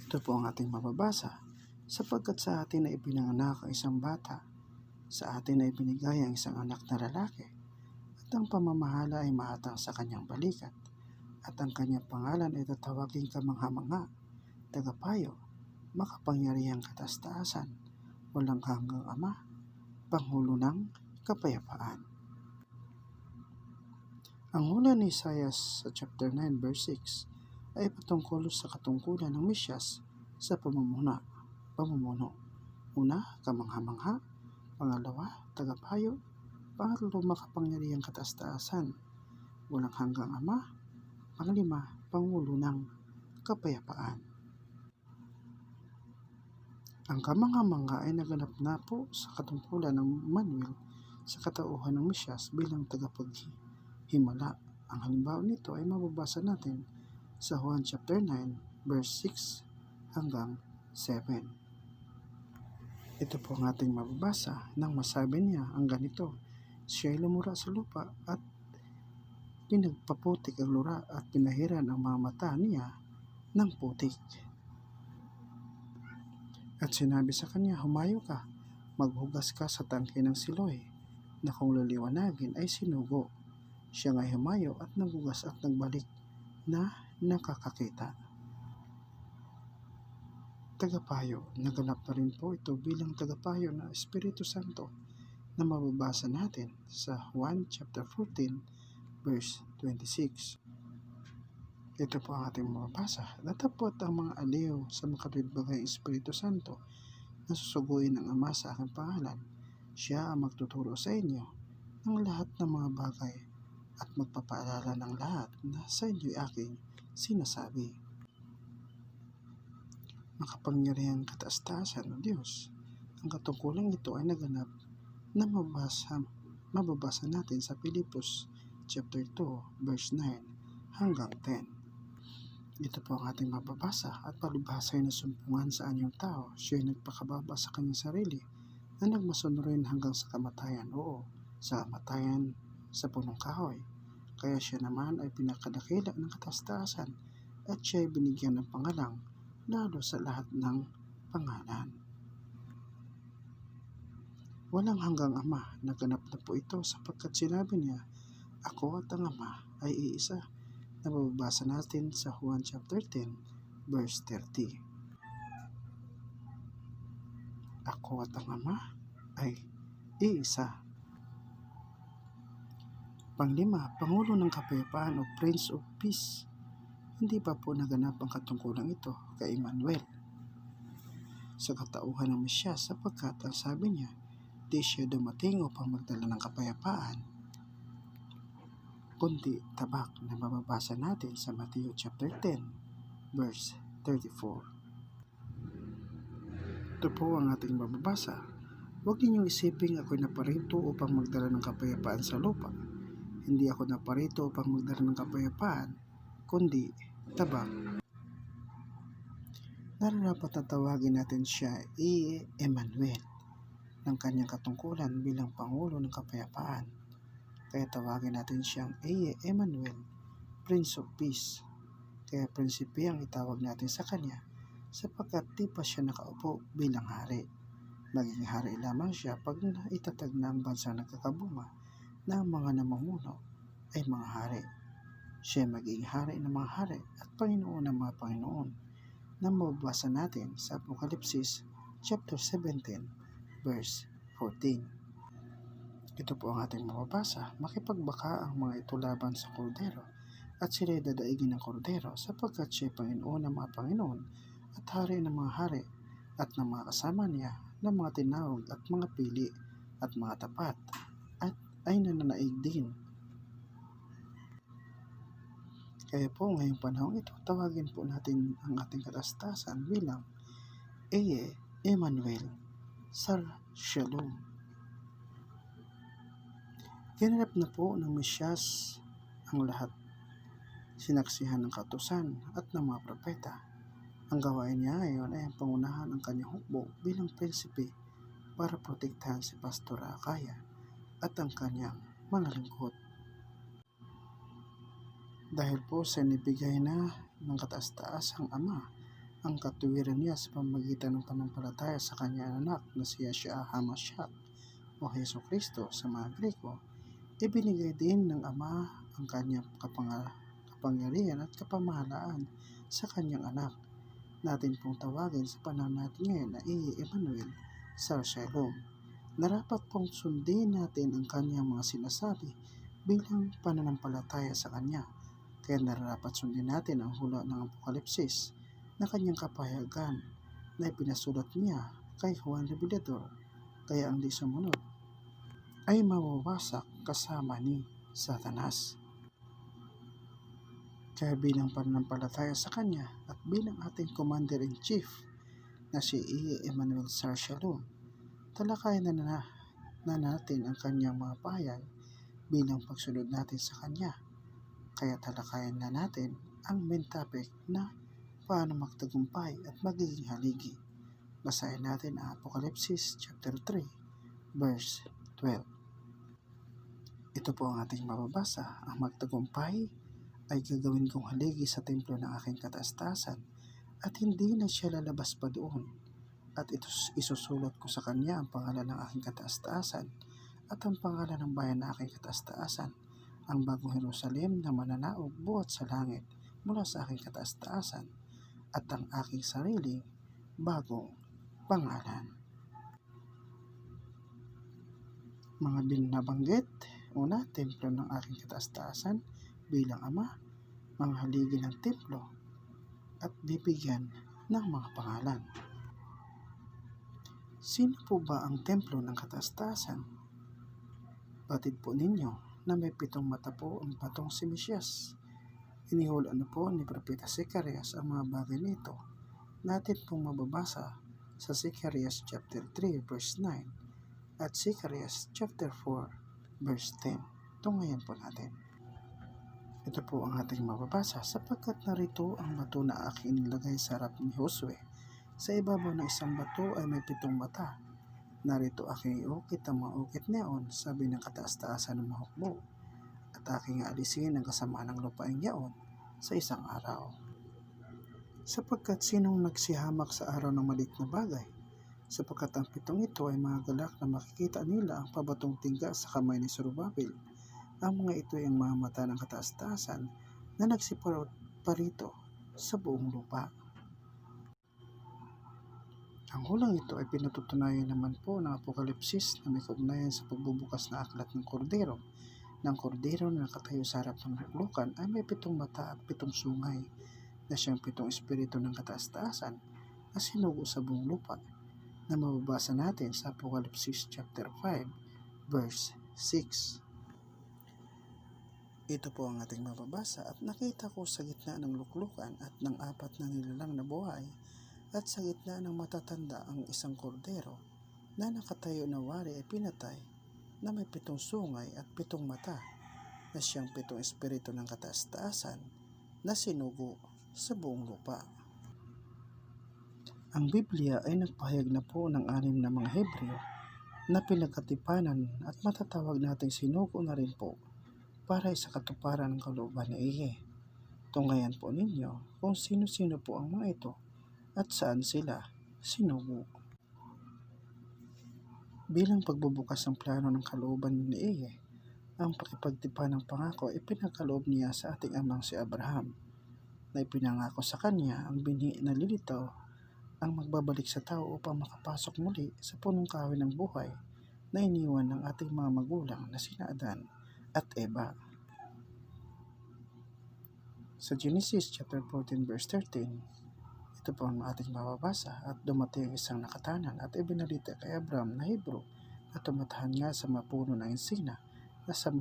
Ito po ang ating mababasa. Sapagkat sa atin ay ipinanganak ang isang bata, sa atin ay binigay ang isang anak na lalaki, at ang pamamahala ay maatang sa kanyang balikat, at ang kanyang pangalan ay tatawaging kamangha-mangha, tagapayo, makapangyarihang katastaasan, walang hanggang Ama, Panghulo ng kapayapaan. Ang hula ni Isaiah sa chapter 9 verse 6 ay patungkol sa katungkulan ng Mesyas sa pamumuno. Una, kamangha-mangha. Pangalawa, tagapayo. Pangatlo, makapangyarihang katastaasan, walang hanggang Ama. Panglima, Pangulo ng kapayapaan. Ang kamangha-mangha ay naganap na po sa katungkulan ng Emmanuel sa katauhan ng Mesyas bilang tagapaghimala. Ang halimbawa nito ay mababasa natin sa Juan chapter 9 verse 6 hanggang 7. Ito po ang ating mababasa nang masabi niya ang ganito: siya ay lumura sa lupa at pinagpaputik ang lura at pinahiran ang mga mata niya ng putik. At sinabi sa kanya, humayo ka, maghugas ka sa tangke ng Siloe, na kung liliwanagin ay sinugo. Siya nga'y humayo at naghugas at nagbalik na nakakakita. Tagapayo, naganap na rin po ito bilang tagapayo na Espiritu Santo na mababasa natin sa Juan chapter 14 verse 26. Ito po ang ating mababasa. Datapot ang mga aliw sa makatwidbagay Espiritu Santo na susuguin ng Ama sa aking pangalan. Siya ang magtuturo sa inyo ng lahat ng mga bagay at magpapaalala ng lahat na sa inyo'y aking sinasabi. Makapangyarihang kataastasan ng Diyos. Ang katungkulang ito ay naganap na mababasa natin sa Pilipos chapter 2 verse 9 hanggang 10. Ito po ang ating mababasa at palibhasa ay nasumpungan sa anyong tao. Siya ay nagpakababa sa kanyang sarili na nagmasunod rin hanggang sa kamatayan, sa kamatayan sa punong kahoy. Kaya siya naman ay pinakadakila ng kataastasan at siya ay binigyan ng pangalang lalo sa lahat ng pangalan. Walang hanggang Ama, naganap na po ito sapagkat sinabi niya, ako at ang Ama ay iisa. Nababasa natin sa Juan chapter 10 verse 30. Ako at ang Ama ay iisa. Panglima, Pangulo ng Kapayapaan o Prince of Peace. Hindi pa po naganap ang katungkulang ito kay Emmanuel sa katauhan ng Mesyas sapagkat ang sabi niya, di siya dumating upang magdala ng kapayapaan, kundi tabak na mababasa natin sa Matthew chapter 10, verse 34. Ito po ang ating mababasa. Huwag ninyong isiping ako'y naparito upang magdala ng kapayapaan sa lupa. Hindi ako naparito upang magdala ng kapayapaan, kundi tabak. Nararapat na tawagin natin siya Emmanuel ng kanyang katungkulan bilang Pangulo ng Kapayapaan. Kaya tawagin natin siyang Emmanuel, Prince of Peace. Kaya prinsipe ang itawag natin sa kanya sapagkat di pa siya nakaupo bilang hari. Maging hari lamang siya pag itatag na ang bansa nagkakabunga na ang mga namumuno ay mga hari. Siya magiging hari ng mga hari at Panginoon ng mga Panginoon na mababasa natin sa Apokalipsis chapter 17 verse 14. Ito po ang ating mababasa. Makipagbaka ang mga ito laban sa kordero at sila'y dadaigin ng kordero sapagkat siya'y Panginoon ng mga Panginoon at hari ng mga hari at ng mga kasama niya ng mga tinawag at mga pili at mga tapat at ay nananaig din. Kaya po ngayong panahon ito, tawagin po natin ang ating katastasan bilang Emmanuel, Sar Shalom. Ginanap na po ng Mesyas ang lahat, sinaksihan ng kautusan at ng mga propeta. Ang gawain niya ngayon ay ang pangunahan ng kanyang hukbo bilang prinsipe para protektahan si Pastor Akaya at ang kanyang mga lingkod. Dahil po sa nibigay na ng kataas-taasang Ama ang katuwiran niya sa pamamagitan ng panampalataya sa kanyang anak na si Yeshua HaMashiach o Heso Kristo sa mga Greko, ibinigay din ng Ama ang kanyang kapangyarihan at kapamahalaan sa kanyang anak. Natin pong tawagin sa panahon natin ngayon na Emmanuel, Sar Shalom. Narapat pong sundin natin ang kanyang mga sinasabi bilang pananampalataya sa kanya. Kaya nararapat sundin natin ang hula ng Apokalipsis na kanyang kapahayagan na ipinasulat niya kay Juan Revelador. Kaya ang di sumunod ay mawawasak kasama ni Satanas. Kaya bilang pananampalataya sa kanya at bilang ating Commander-in-Chief na si Emmanuel Sar Shalom, talakayan na natin ang kanyang mga pahayag bilang pagsunod natin sa kanya. Kaya talakayan na natin ang main topic na paano magtagumpay at magiging haligi. Basahin natin ang Apokalipsis chapter 3 verse 12. Ito po ang ating mababasa. Ang magtagumpay ay gagawin kong haligi sa templo ng aking katastasan at hindi na siya lalabas pa doon. At isusulat ko sa kanya ang pangalan ng aking katastasan at ang pangalan ng bayan ng aking katastasan, ang bagong Jerusalem na mananaog buhat sa langit mula sa aking katastasan at ang aking sariling bagong pangalan. Mga binabanggit, una, templo ng aking katastasan bilang Ama, mga haligi ng templo at bibigyan ng mga pangalan. Sino po ba ang templo ng katastasan? Batid po ninyo na may 7 mata po ang batong si Mesyas. Inihula na po ni Propeta Zacarias ang mga bagay nito. Natin pong mababasa sa Zacarias chapter 3 verse 9 at Zacarias chapter 4 verse 10. Tungayan po natin. Ito po ang ating mababasa sapagkat narito ang bato na aking nilagay sa harap ni Josue. Sa ibabaw ng isang bato ay may 7 mata. Narito aking iukit ang mga ukit neon, sabi ng kataas-taasan ng mga hukbo, at aking aalisin ang kasamaan ng lupaing yaon sa isang araw. Sapagkat sinong nagsihamak sa araw ng maliit na bagay? Sapagkat ang 7 ito ay mga galak na makikita nila ang pabatong tingga sa kamay ni Zorobabel. Ang mga ito ay ang mga mata ng kataas-taasan na nagsiparito sa buong lupa. Ang hulang ito ay pinatutunayan naman po ng Apokalipsis na may kaugnayan sa pagbubukas na aklat ng kordero ng kordero na nakatayo sa harap ng luklukan ay may 7 mata at 7 sungay na siyang 7 espiritu ng kataas-taasan na sinugo sa buong lupa na mababasa natin sa Apocalypse chapter 5 verse 6. Ito po ang ating mababasa at nakita ko sa gitna ng luklukan at ng 4 na nilalang na buhay at sa gitna ng matatanda ang isang kordero na nakatayo na wari ay pinatay na may 7 sungay at 7 mata na siyang 7 espiritu ng kataas-taasan na sinugo sa buong lupa. Ang Biblia ay nagpahayag na po ng 6 na mga Hebreo na pinagkatipanan at matatawag nating sinugo na rin po para sa katuparan ng kalooban ni Iye. Tunghayan po ninyo kung sino-sino po ang mga ito at saan sila sinugo. Bilang pagbubukas ng plano ng kalooban ni Iye, ang pakipagtipan ng pangako ay pinagkaloob niya sa ating amang si Abraham, na ipinangako sa kanya ang binhi na lilitaw ang magbabalik sa tao upang makapasok muli sa punong kahoy ng buhay na iniwan ng ating mga magulang na sina Adan at Eva. Sa Genesis chapter 14 verse 13, ito po ang ating mababasa, at dumating ang isang nakatanan at ibinalita kay Abraham na Hebrew at tumatahan nga sa mapuno ng ensina na sa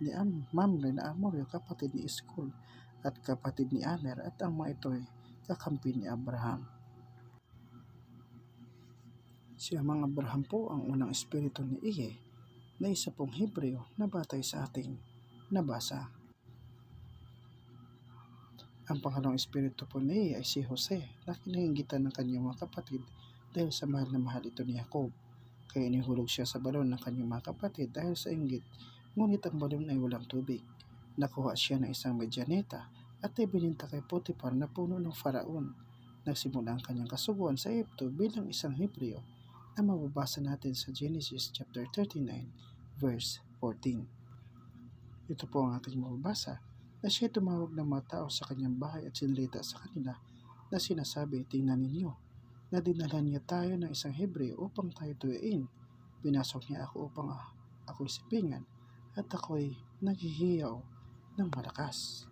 ni Mamre na Amoryo, kapatid ni Iskol at kapatid ni Aner, at ang mga ito'y kakampi ni Abraham. Si Amang Abraham po ang unang espiritu ni Iye na isa pong Hebreo na batay sa ating nabasa. Ang pangalawang espiritu po ni Iye ay si Jose na kinainggitan ng kanyang mga kapatid dahil sa mahal na mahal ito ni Jacob. Kaya inihulog siya sa balon ng kanyang mga kapatid dahil sa inggit, ngunit ang balon ay walang tubig. Nakuha siya ng isang medyaneta at ibininta kay Potiphar na puno ng Faraon. Nagsimula ang kanyang kasuguan sa Egypto bilang isang Hebreo na mababasa natin sa Genesis chapter 39 verse 14. Ito po ang ating mababasa na siya tumawag ng mga tao sa kanyang bahay at sinalita sa kanila na sinasabi, tingnan ninyo, na dinala niya tayo ng isang Hebreo upang tayo tuwiin. Pinasok niya ako upang ako'y sipingan at ako'y naghihiyaw ng malakas.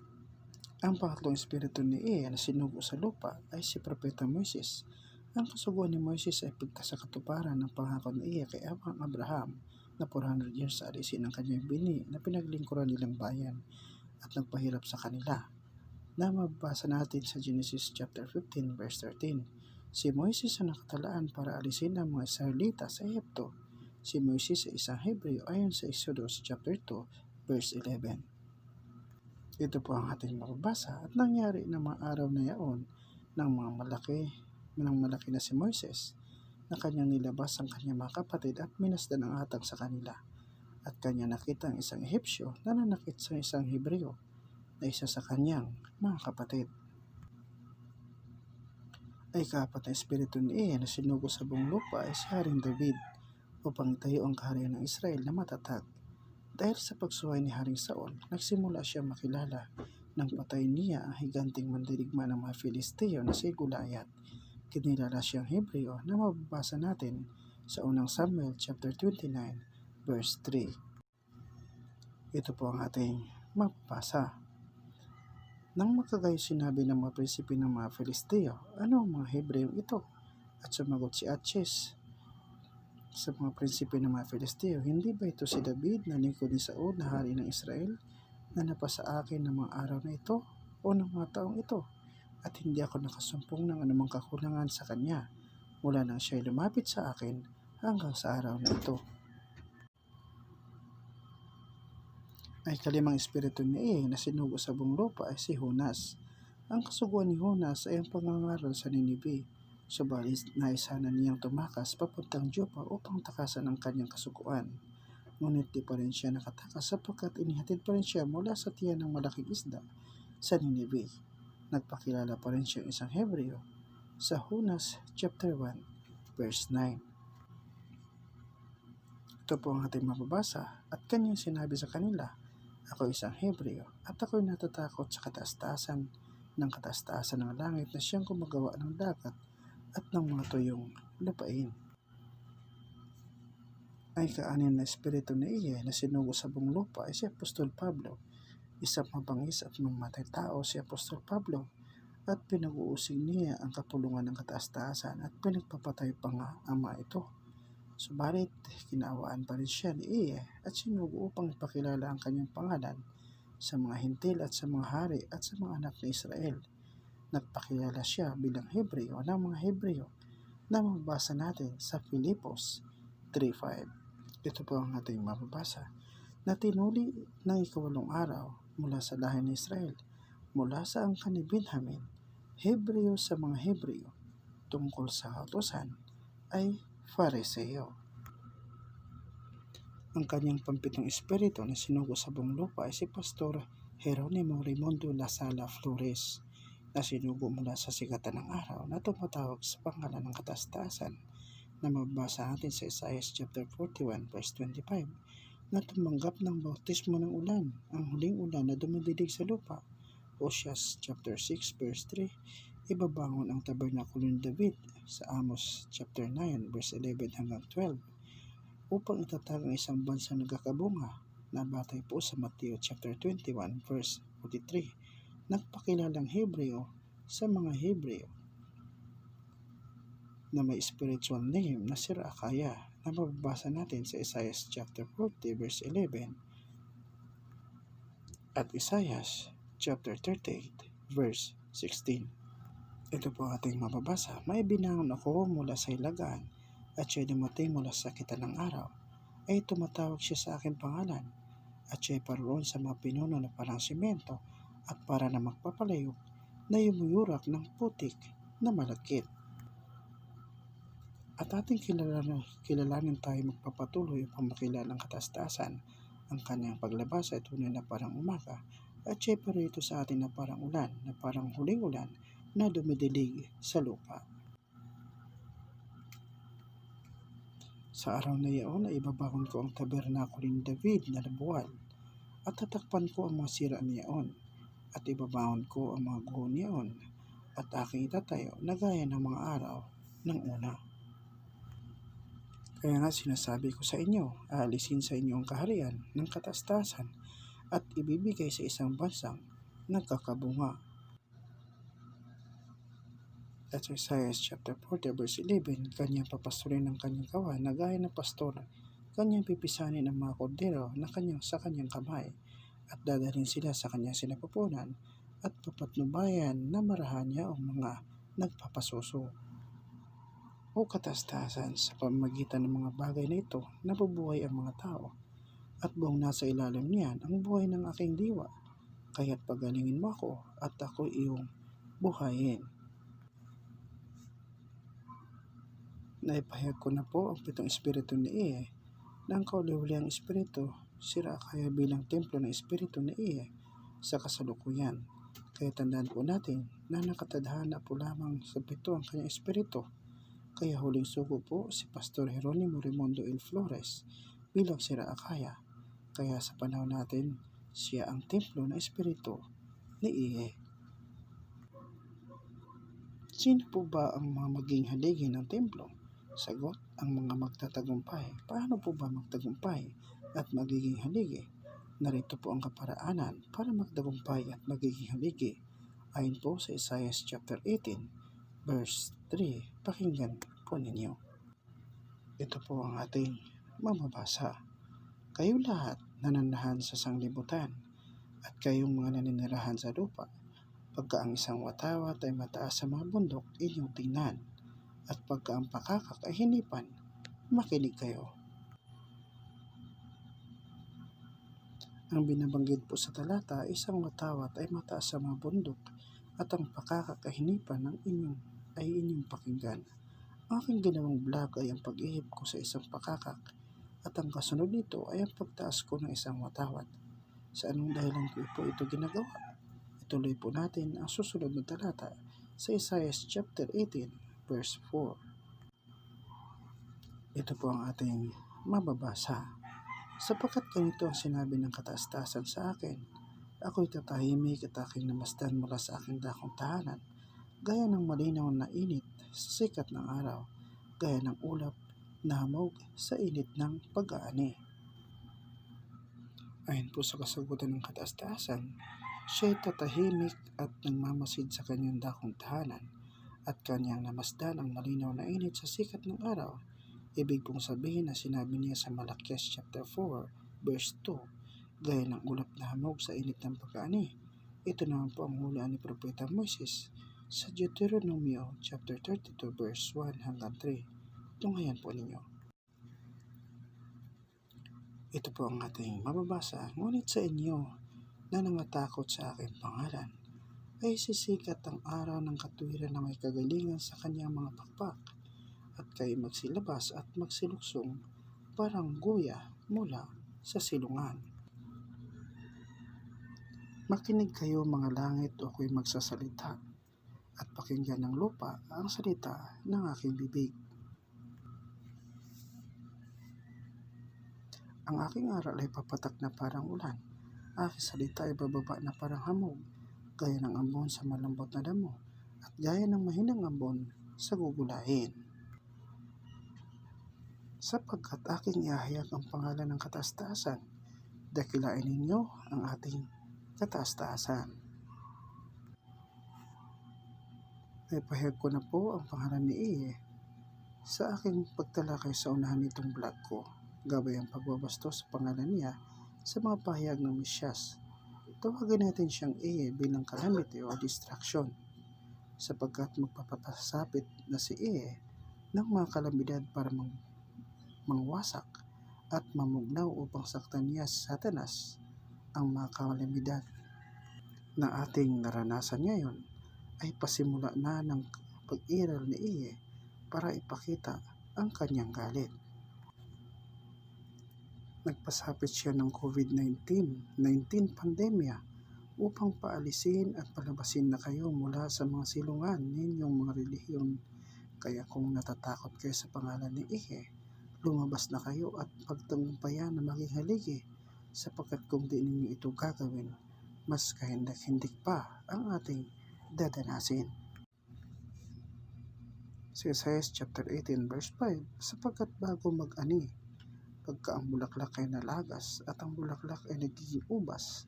Ang pangatlong espiritu ni Iye na sinugo sa lupa ay si Propeta Moises. Ang kasuguan ni Moises ay pagkasakatuparan ng pangako ni Iye kay Amang Abraham na 400 years sa alisin ang kanyang bini na pinaglingkuran nilang bayan at nagpahirap sa kanila, na mababasa natin sa Genesis chapter 15 verse 13. Si Moises ang nakatalaan para alisin ang mga Israelita sa Egypto. Si Moises ay isang Hebreo ayon sa Exodus chapter 2 verse 11. Ito po ang ating mababasa, at nangyari ng mga araw na yaon ng malaki na si Moises na kanyang nilabas ang kanyang mga kapatid at minasdan ang atang sa kanila. At kanya nakita ang isang Ehipsyo na nanakit sa isang Hebreo na isa sa kanyang mga kapatid. Ay kaapat na espiritu ni Iye na sinugo sa buong lupa ay si Haring David upang itayo ang kaharian ng Israel na matatag. Dahil sa pagsuway ni Haring Saul, nagsimula siya makilala nang patay niya ang higanting mandirigma ng mga Filisteo na si Goliath. Kinilala siyang Hebreo na mababasa natin sa unang Samuel chapter 29 verse 3. Ito po ang ating mababasa. Nang makagayo sinabi ng mga prinsipe ng mga Filisteo, ano ang mga Hebreo ito? At sumagot si Achish sa mga prinsipe ng mga Filisteo, hindi ba ito si David na lingkod ni Saul na hari ng Israel na napasa akin ng mga araw na ito o ng mga taong ito? At hindi ako nakasumpong ng anumang kakulangan sa kanya mula nang siya'y lumapit sa akin hanggang sa araw na ito. Ay kalimang espiritu ni Iye na sinugo sa buong lupa ay si Jonas. Ang kasuguan ni Jonas ay ang pangangaral sa Ninive, subalit naisana niyang tumakas papuntang Joppa upang takasan ang kanyang kasuguan. Ngunit di pa rin siya nakatakas sapagkat inihatid pa rin siya mula sa tiyan ng malaking isda sa Ninive. Nagpakilala pa rin siyang isang Hebreo sa Jonas chapter 1 verse 9. Ito po ang ating mababasa, at kanyang sinabi sa kanila, ako isang Hebreo at ako'y natatakot sa kataas-taasan ng kataas-taasan ng langit na siyang gumagawa ng dagat at ng mga tuyong lupain. ay kaanin na espiritu ni Iye na sinugo sa buong lupa ay si Apostol Pablo. Isang mabangis at mamatay tao si Apostol Pablo at pinag-uusig niya ang kapulungan ng kataas-taasan at pinagpapatay pa nga ama ito. Subalit, kinaawaan pa rin siya ni Iye at sinugo upang ipakilala ang kanyang pangalan sa mga hintil at sa mga hari at sa mga anak ni Israel. Nagpakilala siya bilang Hebreo ng mga Hebreo na mababasa natin sa Filipos 3:5. Ito po ang ating mababasa. Na tinuli ng ikawalong araw mula sa lahi ni Israel, mula sa angkan ni Benjamin, Hebreo sa mga Hebreo, tungkol sa kautusan, ay Fariseo. Ang kanyang pampitong espiritu na sinugo sa buong lupa ay si Pastor Jeronimo Raimundo Lasala Flores, na sinugo mula sa sikatan ng araw na tumatawag sa pangalan ng kataas-taasan, na mababasa natin sa Isaiah chapter 41 verse 25, na tumanggap ng bautismo ng ulan, ang huling ulan na dumidilig sa lupa. Oseas chapter 6 verse 3, ibabangon ang tabernakulo ni David sa Amos chapter 9 verse 11 hanggang 12, upang itatag ang isang bansang nagkakabunga, na batay po sa Mateo chapter 21 verse 43, nagpakilalang Hebreo sa mga Hebreo, na may spiritual name na si Raakaya, na mababasa natin sa Isaiah chapter 40 verse 11 at Isaiah chapter 38 verse 16. Ito po ating mababasa. May binangon ako mula sa ilagaan at siya'y dumating mula sa sakitan ng araw. Ay tumatawag siya sa aking pangalan at siya'y paroon sa mga pinuno na parang simento at para na magpapalayok na yumuyurak ng putik na malagkit. At ating kilalanin tayo magpapatuloy upang makilala ang kataas-taasan. Ang kanyang paglabas ay tunay na parang umaga at siya'y parito sa atin na parang ulan, na parang huling ulan na dumidilig sa lupa. Sa araw na iyon ay ibabahon ko ang tabernakulo ni David na nabuwal at tatakpan ko ang mga sira niyaon at ibabahon ko ang mga guho niyaon at aking itatayo na gaya ng mga araw ng una. Kaya nga sinasabi ko sa inyo, aalisin sa inyo ang kaharian ng kataas-taasan at ibibigay sa isang bansang nagkakabunga. At sa Isaiah chapter 40 verse 11, kanyang papastorin ng kanyang kawan na gaya ng pastor, kanyang pipisanin ang mga kordero na sa kanyang kamay at dadalhin sila sa kanyang sinapupunan at papatnubayan na marahan niya ang mga nagpapasuso. O kataas-taasan, sa pamamagitan ng mga bagay na ito, nabubuhay ang mga tao at buong nasa ilalim niyan ang buhay ng aking diwa. Kaya't pagalingin mo ako at ako iyong buhayin. Naipahayag ko na po ang pitong espiritu ni Iye, na ang kauli-ulihang espiritu si Raakaya bilang templo ng espiritu ni Iye sa kasalukuyan. Kaya tandaan po natin na nakatadhana po lamang sa pito ang kanyang espiritu. Kaya huling sugo po si Pastor Jeronimo Raimundo L. Flores bilang si Raakaya. Kaya sa panahon natin, siya ang templo ng espiritu ni Iye. Sino po ba ang mga maging haligi ng templo? Sagot, ang mga magtatagumpay. Paano po ba magtagumpay at magiging haligi? Narito po ang kaparaanan para magtagumpay at magiging haligi. Ayon po sa Isaiah chapter 18 verse 3, pakinggan po ninyo. Ito po ang ating mamabasa. Kayo lahat nananahan sa sanglibutan at kayong mga naninirahan sa lupa, pagka ang isang watawat ay mataas sa mga bundok, inyong tingnan, at pagka ang pakakak ay hinipan, makinig kayo. Ang binabanggit po sa talata, isang watawat ay mataas sa mga bundok at ang pakakak ay hinipan ay inyong pakinggan. Ang aking ginawang vlog ay ang pag-ihip ko sa isang pakakak at ang kasunod nito ay ang pagtaas ko ng isang watawat. Sa anong dahilan ko po ito ginagawa? Ituloy po natin ang susunod na talata sa Isaiah chapter 18 verse 4. Ito po ang ating mababasa. Sapagkat ganito ang sinabi ng kataas-taasan sa akin, ako'y tatahimik at aking namasdan mula sa aking dakong tahanan, gaya ng malinaw na init sa sikat ng araw, gaya ng ulap na hamog sa init ng pag-aani. Ayon po sa kasagutan ng kataas-taasan, siya'y tatahimik at nagmamasid sa kanyang dakong tahanan at kanyang namasdan ang malinaw na init sa sikat ng araw. Ibig pong sabihin na sinabi niya sa Malakias chapter 4 verse 2, gaya ng ulap na hamog sa init ng pag-aani. Ito naman po ang hulaan ni Propeta Moises sa Deuteronomio chapter 32 verse 1 hanggang 3. Tunghayan po ninyo. Ito po ang ating mababasa, ngunit sa inyo na nangatakot sa aking pangalan, ay sisikat ang araw ng katuwiran na may kagalingan sa kanyang mga pakpak, at kayo magsilabas at magsiluksong parang guya mula sa silungan. Makinig kayo mga langit o ako'y magsasalita, at pakinggan ng lupa ang salita ng aking bibig. Ang aking aral ay papatak na parang ulan, aking salita ay bababa na parang hamog, gaya ng ambon sa malambot na damo, at gaya ng mahinang ambon sa gugulahin. Sapagkat aking ihahayag ang pangalan ng kataas-taasan, dakilain ninyo ang ating kataas-taasan. Naipahayag ko na po ang pangalan ni Iye sa aking pagtalakay sa unahan nitong vlog ko, gabay ang pagbabastos sa pangalan niya sa mga pahayag ng Mesyas. Tawagin natin siyang Iye bilang calamity o distraction, sapagkat magpapasapit na si Iye ng mga kalamidad para mangwasak at mamugnaw upang saktan niya sa Satanas. Ang mga kalamidad na ating naranasan ngayon ay pasimula na ng pag-iral ni Iye para ipakita ang kanyang galit. Nagpasapit siya ng COVID-19 pandemya upang paalisin at palabasin na kayo mula sa mga silungan ninyong mga relihiyon. Kaya kung natatakot kayo sa pangalan ni Iye, lumabas na kayo at pagtagumpayan na maging haligi, sapagkat kung di ninyo ito gagawin, mas kahindik-hindik pa ang ating dadanasin. Sa Isaiah chapter 18 verse 5, sapagkat bago mag-ani, pagka ang bulaklak ay nalagas at ang bulaklak ay nagiging ubas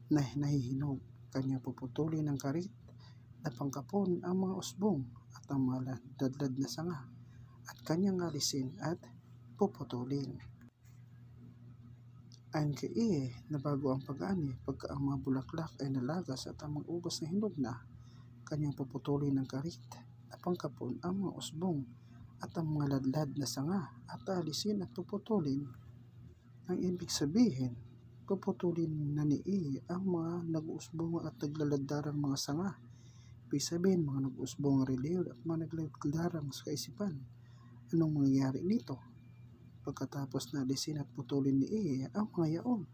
na nahihinog, kanya puputulin ng karit na pangkapon ang mga usbong at ang mga ladlad na sanga, at kanyang alisin at puputulin. Ayon kay Iye na bago ang pag-ani, pagka ang mga bulaklak ay nalagas at ang mga ubas na hinog na, kanyang puputulin ng karit na pangkapon ang mga usbong at ang mga ladlad na sanga, at alisin at puputulin. Ang ibig sabihin, puputulin na ni Iye ang mga nag-uusbong at naglaladarang mga sanga. Ibig sabihin, mga nag-uusbong relihiyon at mga naglaladarang sa kaisipan. Anong mangyayari nito? Pagkatapos na alisin at putulin ni Iye ang mga yaon,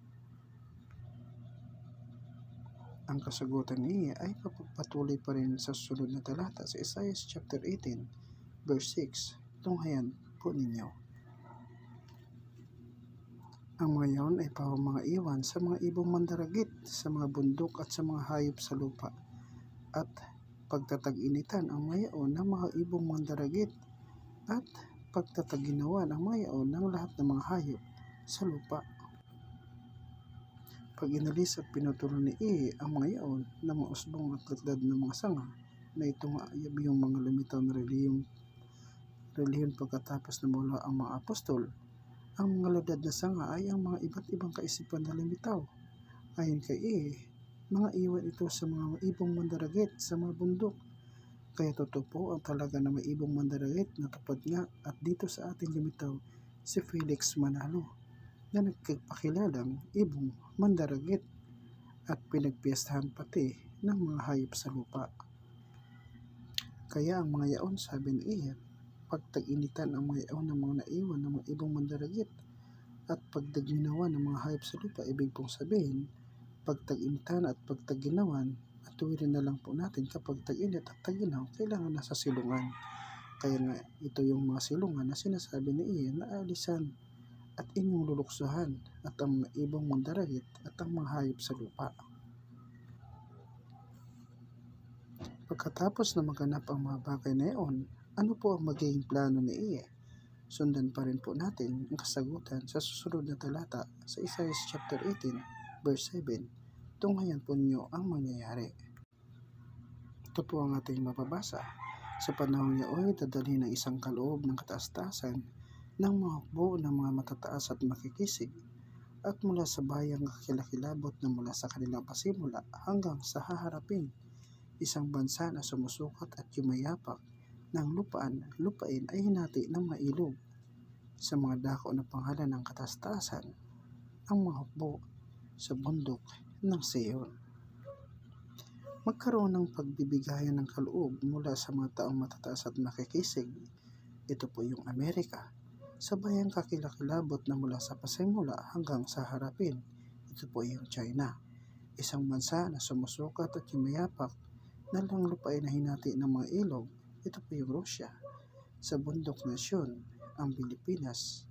ang kasagutan ni Iye ay papatuloy pa rin sa susunod na talata sa Isaiah chapter 18 verse 6. Tunghayan po ninyo. Ang mga yaon ay parang mga iwan sa mga ibong mandaragit, sa mga bundok at sa mga hayop sa lupa. At pagtatag-initan ang mga yaon ng mga ibong mandaragit, at pagtataginawan ang mga yaon ng lahat ng mga hayop sa lupa. Pag inalis at pinutulo ni Iye ang mga yaon ng mga usbong at ladlad ng mga sanga, na ito nga yung mga lumitaw na relihiyon pagkatapos na mula ang mga apostol, ang mga ladlad na sanga ay ang mga iba't ibang kaisipan na lumitaw. Ayon kay Iye, mga iwan ito sa mga ibong mandaragit sa mga bundok. Kaya totoo po ang talaga na may ibong mandaragit na tupad nga, at dito sa ating lumitaw si Felix Manalo na nagpakilalang ibong mandaragit at pinagpiestahan pati ng mga hayop sa lupa. Kaya ang mga yaon, sabi ni Iye, pagtag-initan ang mga yaon ng mga naiwan ng mga ibong mandaragit at pagtaginawan ng mga hayop sa lupa. Ibig pong sabihin, pagtag-initan at pagtaginawan, at tuwirin na lang po natin kapag tag-init at taginaw, kailangan nasa silungan. Kaya nga ito yung mga silungan na sinasabi ni Iye na alisan at inyong luluksuhan, at ang mga ibong mandaragit at ang mga hayop sa lupa. Pagkatapos na maganap ang mga bagay na iyon, ano po ang magiging plano ni Iye? Sundan pa rin po natin ang kasagutan sa susunod na talata sa Isaiah chapter 18 verse 7. Tunghayan po niyo ang mangyayari. Ito po ang ating mababasa. Sa panahong yaoy, dadalhin ng isang kaloob ng kataas-taasan ng mga hukbo ng mga matataas at makikisig, at mula sa bayang kakilakilabot na mula sa kanilang pasimula hanggang sa haharapin, isang bansa na sumusukat at yumayapak ng lupain ay hinati ng mga ilog. Sa mga dako na pangalan ng kataas-taasan, ang mga hukbo sa bundok ng Sion. Magkaroon ng pagbibigayan ng kaloob mula sa mga taong matataas at makikisig. Ito po yung Amerika. Sa bayang kakilakilabot na mula sa pasimula hanggang sa harapin, ito po yung China. Isang bansa na sumusukat at yumayapak na lang lupain na hinati ng mga ilog, ito po yung Russia. Sa bundok nasyon, ang Pilipinas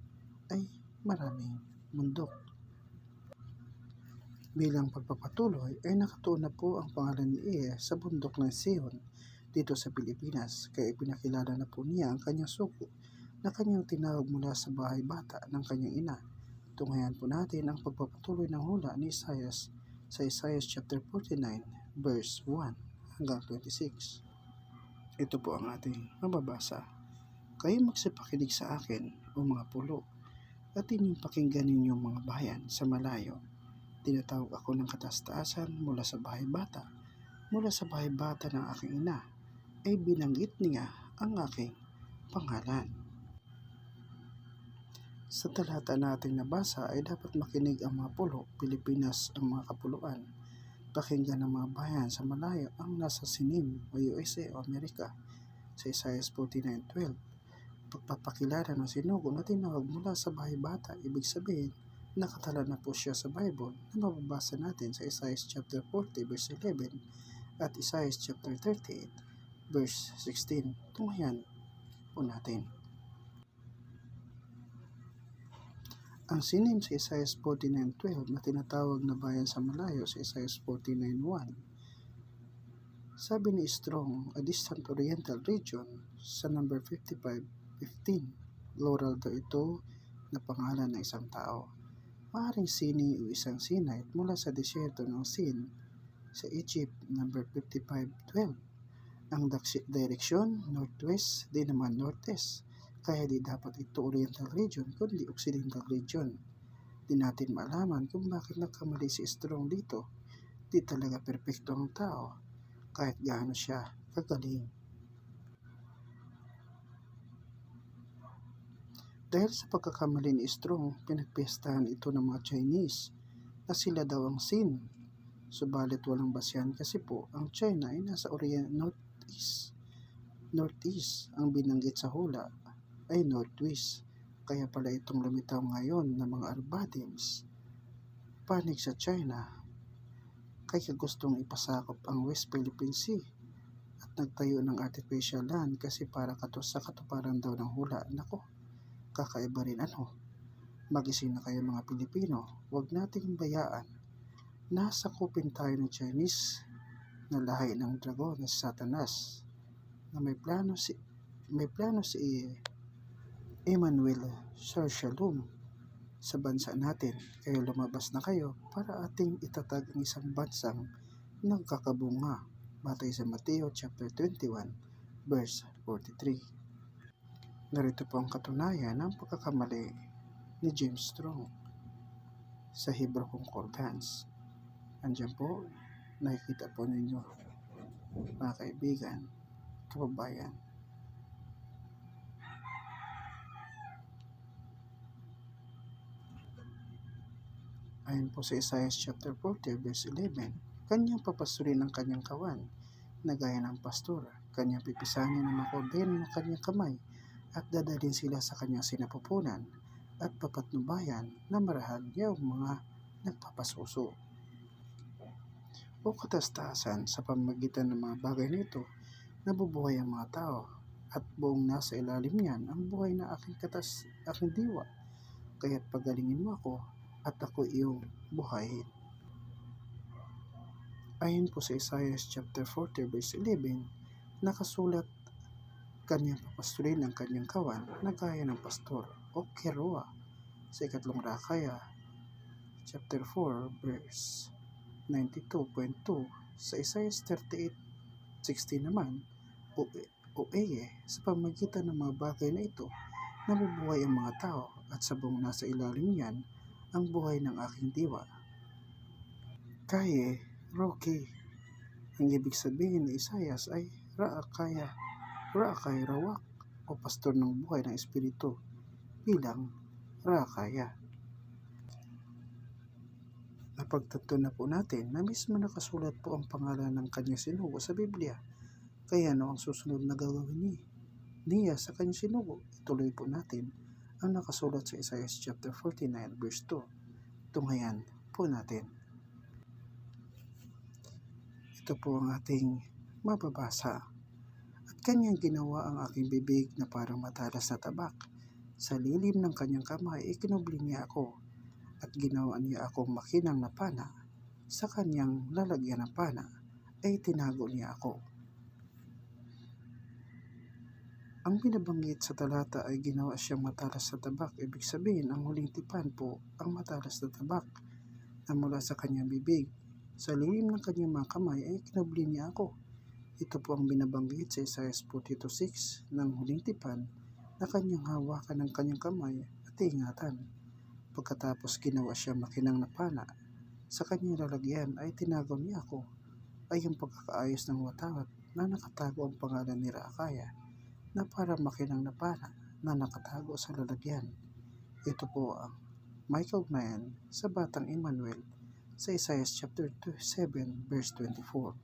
ay maraming bundok. Bilang pagpapatuloy ay nakatuon na po ang pangalan ni Ie sa bundok ng Sion dito sa Pilipinas, kaya ipinakilala na po niya ang kanyang suko na kanyang tinawag mula sa bahay bata ng kanyang ina. Tunghayan po natin ang pagpapatuloy ng hula ni Isaiah sa Isaiah chapter 49 verse 1 hanggang 26. Ito po ang ating mababasa. Kayo magsipakinig sa akin, o mga pulo, at inyong pakinggan ninyong mga bayan sa malayo. Tinatawag ako ng kataas-taasan mula sa bahay bata. Mula sa bahay bata ng aking ina, ay binanggit niya ang aking pangalan. Sa talata nating nabasa ay dapat makinig ang mga pulo, Pilipinas ang mga kapuluan. Pakinggan ng mga bayan sa malayo ang nasa sinim o USA o Amerika. Sa Isaiah 49:12, pagpapakilala ng sinugo na tinawag mula sa bahay bata, ibig sabihin, nakatala na po siya sa Bible na mababasa natin sa Isaiah chapter 40 verse 11 at Isaiah chapter 38 verse 16. Tunghayan po natin. Ang sinim sa Isaiah 49:12 na tinatawag na bayan sa malayo sa Isaiah 49:1. Sabi ni Strong, a distant oriental region, sa number 55:15. Plural daw ito na pangalan ng isang tao. Maaring Sini o isang Sinite mula sa disyerto ng Sin sa Egypt, number 55:12. Ang direksyon, northwest, di naman northeast. Kaya di dapat ito oriental region, kundi occidental region. Di natin maalaman kung bakit nagkamali si Strong dito. Di talaga perpekto ang tao, kahit gaano siya kagaling. Dahil sa pagkakamali ni Strong, pinagpiestahan ito ng mga Chinese na sila daw ang Sin. Subalit walang basyan kasi po ang China ay nasa northeast. Ang binanggit sa hula ay northwest. Kaya pala itong lumitaw ngayon ng mga Arbadians panig sa China, kaya gustong ipasakop ang West Philippine Sea at nagtayo ng artificial land kasi para sa katuparan daw ng hula. Nako, kakaiba rin ano. Magising na kayo mga Pilipino, huwag nating bayaan. Nasakupin tayo ng Chinese na lahi ng dragon na Satanas na may plano si Emmanuel Sir Shalom sa bansa natin, kaya lumabas na kayo para ating itatag ang isang bansang nagkakabunga batay sa Mateo chapter 21 verse 43. Narito po ang katunayan ng pagkakamali ni James Strong sa Hebrew Concordance. Andiyan po, nakikita po ninyo mga kaibigan, kababayan. Ayon po sa Isaiah chapter 40 verse 11, kanyang papasurin ang kanyang kawan na gaya ng pastor, kanyang pipisanin ng mga kordero ng kanyang kamay at dadalhin sila sa kanyang sinapupunan at papatnubayan na marahal niyang mga nagpapasuso. O katastasan, sa pamamagitan ng mga bagay nito, nabubuhay ang mga tao at buong nasa ilalim niyan ang buhay na aking diwa. Kaya't pagalingin mo ako at ako iyong buhayin. Ayon po sa Isaiah chapter 40 verse 11, nakasulat kanyang papasturin ang kanyang kawan na gaya ng pastor o keroa. Sa ikatlong rakaya, chapter 4, verse 92.2. Sa Isaiah 38:16 naman, o eye, sa pamagitan ng mga bagay na ito, nabubuhay ang mga tao at sa buong nasa ilalim niyan ang buhay ng aking diwa. Kaye, Roki. Ang ibig sabihin ni Isaias ay Raakay Rawak o pastor ng buhay ng espiritu bilang Raakaya. Napagtanto na po natin na mismo nakasulat po ang pangalan ng kanyang sinugo sa Biblia. Kaya ang susunod na gagawin niya sa kanyang sinugo, ituloy po natin ang nakasulat sa Isaiah chapter 49 verse 2. Tunghayan po natin. Ito po ang ating mababasa. At kanyang ginawa ang aking bibig na parang matalas na tabak. Sa lilim ng kanyang kamay, ikinubli niya ako at ginawa niya akong makinang na pana. Sa kanyang lalagyan ng pana ay tinago niya ako. Ang binabanggit sa talata ay ginawa siyang matalas na tabak. Ibig sabihin, ang huling tipan po ang matalas na tabak na mula sa kanyang bibig. Sa lilim ng kanyang mga kamay ay kinubli niya ako. Ito po ang binabanggit sa Isaiah 42:6 ng huling tipan na kanyang hawakan ng kanyang kamay at ingatan. Pagkatapos ginawa siya makinang na pana, sa kanyang lalagyan ay tinagaw niya ako, ay ang pagkakaayos ng watawat na nakatago ang pangalan ni Raakaya na para makinang na pana na nakatago sa lalagyan. Ito po ang may kaugnayan sa batang Emmanuel sa Isaiah chapter 7 verse 24.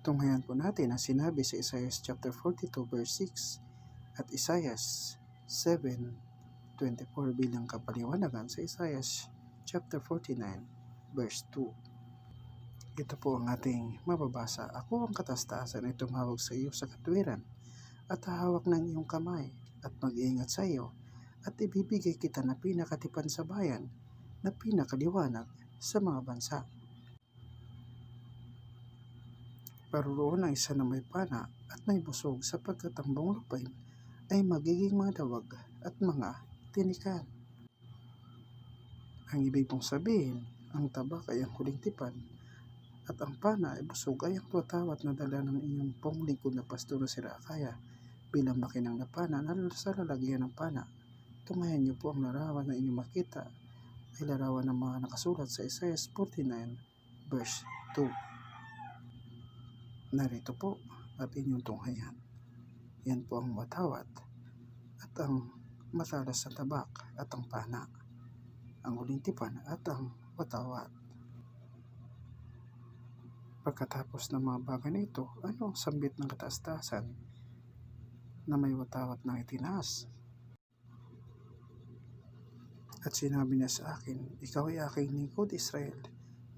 Tunghayan po natin ang sinabi sa Isaiah chapter 42 verse 6 at Isaiah 7:24 bilang kapaliwanagan sa Isaiah chapter 49 verse 2. Ito po ang ating mababasa. Ako ang kataas-taasan ay tumawag sa iyo sa katwiran at hahawak ng iyong kamay at mag-iingat sa iyo at ibibigay kita na pinakatipan sa bayan, na pinakaliwanag sa mga bansa. Paroroon ang isa na may pana at may busog sapagkat ang buong lupain ay magiging mga dawag at mga tinikan. Ang ibig pong sabihin, ang tabak ay ang huling tipan at ang pana ay busog ay ang watawat na dala ng inyong pong lingkod na pastor na si Raakaya bilang makinang na pana na sa lalagyan ng pana. Tunghayan niyo po ang larawan na inyong makita ay larawan ng mga nakasulat sa Isaiah 49 verse 2. Narito po at inyong tunghayan. Yan po ang watawat at ang matalas na tabak at ang pana, ang huling tipan at ang watawat. Pagkatapos ng mga bagay na ito, ano ang sambit ng kataas-taasan na may watawat ng itinaas? At sinabi niya sa akin, ikaw ay aking lingkod Israel,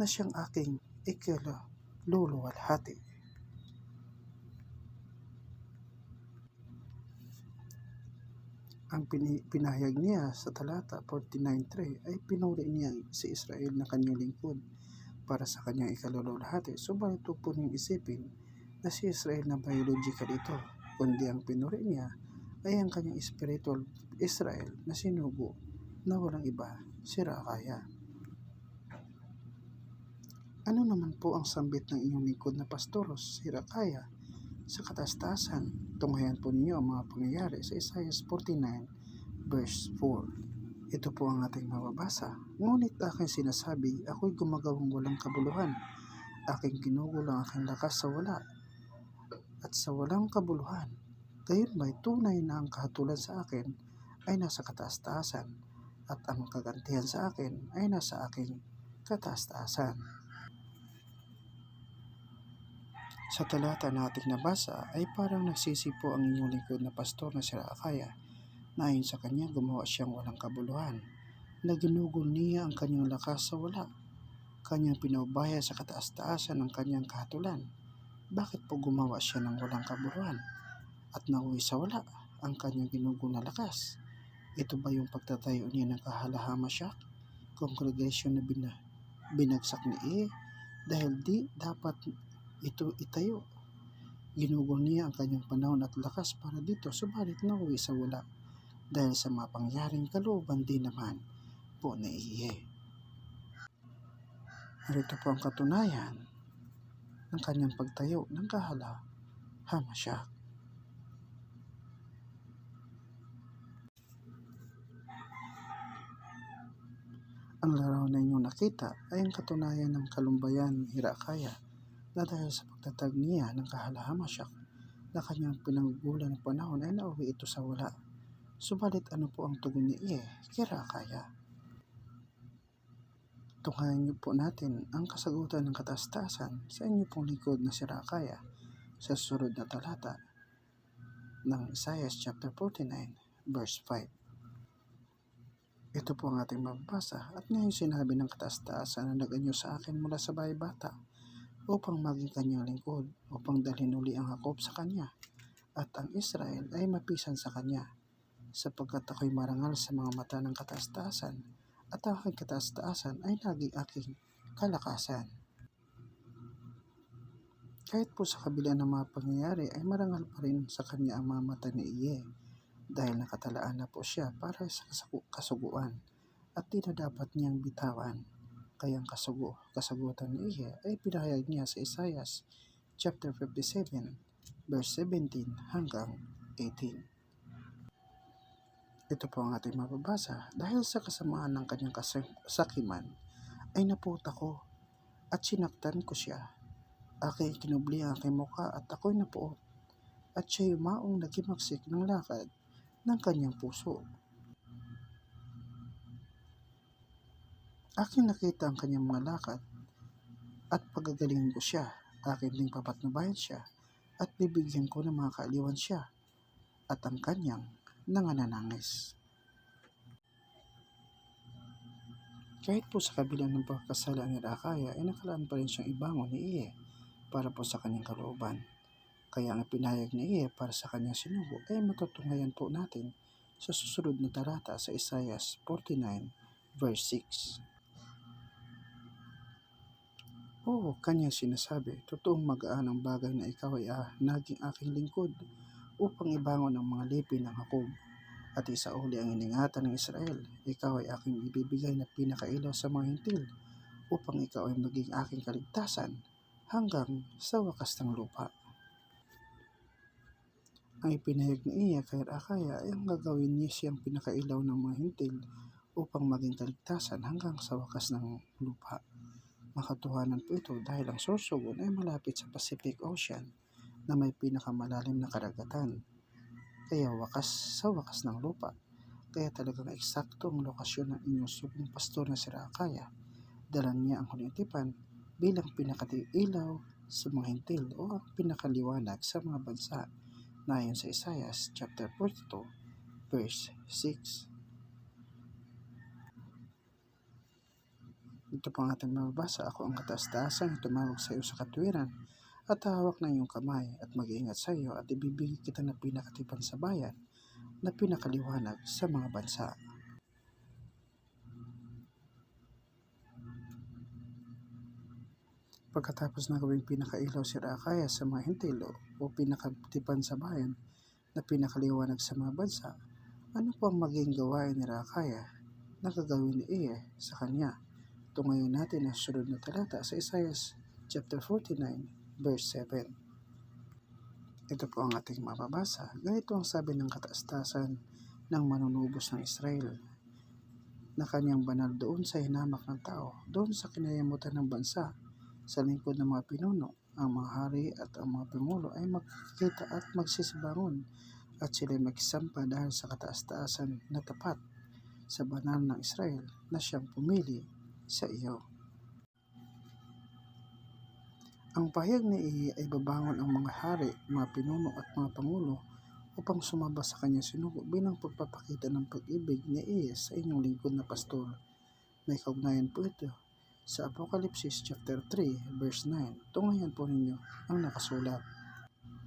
na siyang aking ikaluluwalhati. Ang pinahayag niya sa talata 49:3 ay pinuri niya si Israel na kanyang lingkod para sa kanyang ikaluluwalhati. Subalit huwag po niyong isipin na si Israel na biological ito, kundi ang pinuri niya ay ang kanyang spiritual Israel na sinugo na walang iba, si Raakaya. Ano naman po ang sambit ng inyong lingkod na pastor, si Raakaya, sa kataas-taasan? Tunghayan po ninyo ang mga pangyayari sa Isaiah 49 verse 4. Ito po ang ating mababasa. Ngunit aking sinasabi, ako'y gumagawang walang kabuluhan. Aking ginugol ang aking lakas sa wala at sa walang kabuluhan. Gayon ba'y tunay na ang kahatulan sa akin ay nasa kataas-taasan at ang kagantihan sa akin ay nasa aking kataas-taasan. Sa talata na ating nabasa ay parang nagsisipo ang inyong lingkod na pastor na si Raakaya na ayon sa kanya gumawa siyang walang kabuluhan, na ginugol niya ang kanyang lakas sa wala, kanyang pinaubaya sa kataas-taasan ng kanyang kahatulan. Bakit po gumawa siya ng walang kabuluhan at nauwi sa wala ang kanyang ginugol na lakas? Ito ba yung pagtatayo niya ng Kahalahama-Shak, congregation na binagsak ni dahil di dapat ito itayo? Ginugol niya ang kanyang panahon at lakas para dito, subalit nauwi sa wala dahil sa mapangyaring kalooban din naman po ni Iye. Narito po ang katunayan ng kanyang pagtayo ng kahala-Hamasyak. Ang larawan na inyong nakita ay ang katunayan ng kalumbayan ni Herakaya na dahil sa pagtatag niya ng kahala-Hamasyak na kanyang pinanggulan ng panahon ay nauwi ito sa wala. Subalit ano po ang tugon ni Iye kay Herakaya? Tunghayan niyo po natin ang kasagutan ng kataas-taasan sa inyo pong lingkod na si Herakaya sa susunod na talata ng Isaiah chapter 49 verse 5. Ito po ang ating mababasa at ngayon sinabi ng kataas-taasan na nag-anyo sa akin mula sa bahay bata upang maging kanyang lingkod, upang dalhin uli ang Jacob sa kanya at ang Israel ay mapisan sa kanya, sapagkat ako'y marangal sa mga mata ng kataas-taasan at ang aking kataas-taasan ay naging aking kalakasan. Kahit po sa kabila ng mga pangyayari ay marangal pa rin sa kanya ang mga mata ni Iye dahil nakatalaan na po siya para sa kasuguan at di na dapat niyang bitawan. Kaya ang kasagutan ni Iye ay pinahayag niya sa Isaiah chapter 57 verse 17 hanggang 18. Ito po ang ating mababasa. Dahil sa kasamaan ng kanyang kasakiman ay naputa ko at sinaktan ko siya. Aking kinubli ang aking mukha at ako'y napuot at siya'y umaong naghimaksik ng lakad ng kanyang puso. Aking nakita ang kanyang mga lakad at pagagalingin ko siya. Aking ding papatnubayan siya at bibigyan ko ng mga kaaliwan siya at ang kanyang nangananangis. Kahit po sa kabila ng pagkakasala ni Herakaya ay nakalaan pa rin siyang ibangon ni Iye para po sa kanyang kalooban. Kaya ang ipinahayag ni Iye para sa kanyang sinugo ay matutunghayan po natin sa susunod na talata sa Isaiah 49 verse 6. Oo, kanyang sinasabi, totoong magaan ang bagay na ikaw ay naging aking lingkod upang ibangon ang mga lipi ng Jacob at isauli ang iningatan ng Israel. Ikaw ay aking ibibigay na pinakailaw sa mga hintil upang ikaw ay maging aking kaligtasan hanggang sa wakas ng lupa. Ang ipinahayag ni Iye kay Herakaya ay ang gagawin niya siyang pinakailaw ng mga hintil upang maging kaligtasan hanggang sa wakas ng lupa. Makatotohanan po ito dahil ang Sorsogon ay malapit sa Pacific Ocean na may pinakamalalim na karagatan, kaya sa wakas ng lupa. Kaya talagang eksakto ang lokasyon ng inyong sugong pastor na si Herakaya. Dala niya ang huling tipan bilang pinakailaw sa mga hintil o ang pinakaliwanag sa mga bansa na ayon sa Isaiah chapter 42 verse 6. Ito po ang ating mababasa. Ako ang kataas-taasan na tumawag sa iyo sa katwiran at hawak ng iyong kamay at mag-iingat sa iyo at ibibigay kita na pinakatipan sa bayan na pinakaliwanag sa mga bansa. Pagkatapos na gawing pinakailaw si Herakaya sa mga hintil o pinakatipan sa bayan na pinakaliwanag sa mga bansa, ano po ang maging gawain ni Herakaya na gagawin ni Iye sa kanya? Tungayin natin ang sunod na talata sa Isaiah chapter 49 verse 7. Ito po ang ating mababasa. Ganito ang sabi ng kataas-taasan ng manunubos ng Israel na kanyang banal doon sa hinamak ng tao, doon sa kinayamutan ng bansa, sa lingkod ng mga pinuno. Ang mga hari at ang mga pinuno ay magkikita at magsisibangon at sila'y magsampa dahil sa kataas-taasan na tapat sa banal ng Israel na siyang pumili sa iyo. Ang pahayag ni Iye ay babangon ang mga hari, mga pinuno at mga pangulo upang sumamba sa kanyang sinugo bilang pagpapakita ng pag-ibig ni Iye sa inyong lingkod na pastor. May kaugnayan po ito sa Apokalipsis chapter 3 verse 9. Tungayan po ninyo ang nakasulat.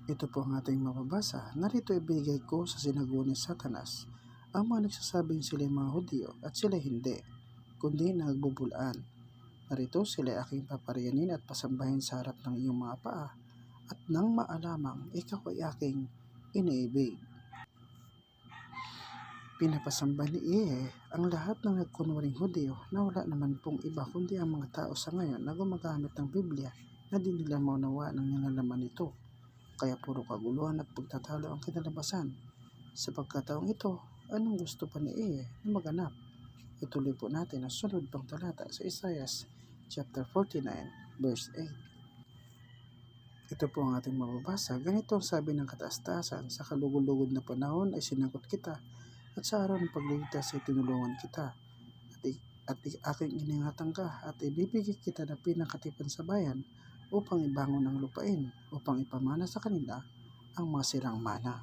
Ito po ang ating mababasa. Narito ibigay ko sa sinagoga ni Satanas ang mga nagsasabing sila mga Hudyo at sila hindi, kundi nagbubulaan. Narito sila aking paparianin at pasambahin sa harap ng iyong mga paa at nang maalamang ikaw ay aking iniibig. Pinapasamba ni Iye ang lahat ng nagkunwaring Hudyo na wala naman pong iba kundi ang mga tao sa ngayon na gumagamit ng Biblia na di nila maunawa ng nilalaman nito. Kaya puro kaguluhan at pagtatalo ang kinalabasan. Sa pagkataong ito, anong gusto pa ni Iye na maganap? Ituloy po natin ang sunod pang talata sa Isaiah chapter 49 verse 8. Ito po ang ating mababasa. Ganito ang sabi ng kataas-taasan, sa kalugod-lugod na panahon ay sinagot kita, at sa araw ng pagliligtas ay tinulungan kita, at aking iningatan ka, at ibibigay kita na pinakatipan sa bayan, upang ibangon ang lupain, upang ipamana sa kanila ang mga sirang mana.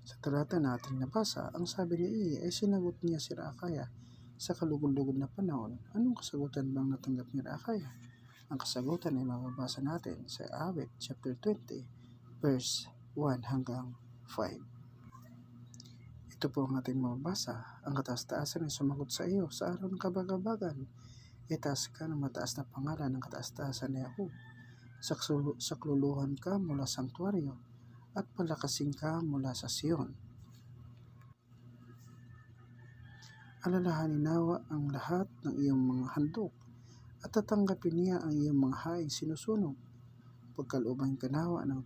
Sa talata na ating nabasa, ang sabi ni Iye ay sinagot niya si Rakaya sa kalugod-lugod na panahon. Anong kasagutan bang natanggap ni Rakaya? Ang kasagutan ay mababasa natin sa Awit chapter 20 verse 1 hanggang 5. Ito po ang ating mababasa. Ang kataas-taasan ay sumagot sa iyo sa araw ng kabagabagan. Itaas ka ng mataas na pangalan ng kataas-taasan ni Yahweh. Sakluluhan ka mula sa sanktuaryo at palakasin ka mula sa Sion. Alalahanin nawa ang lahat ng iyong mga handog at tatanggapin niya ang iyong mga haing sinusunog. Pagkalooban ka nawa ng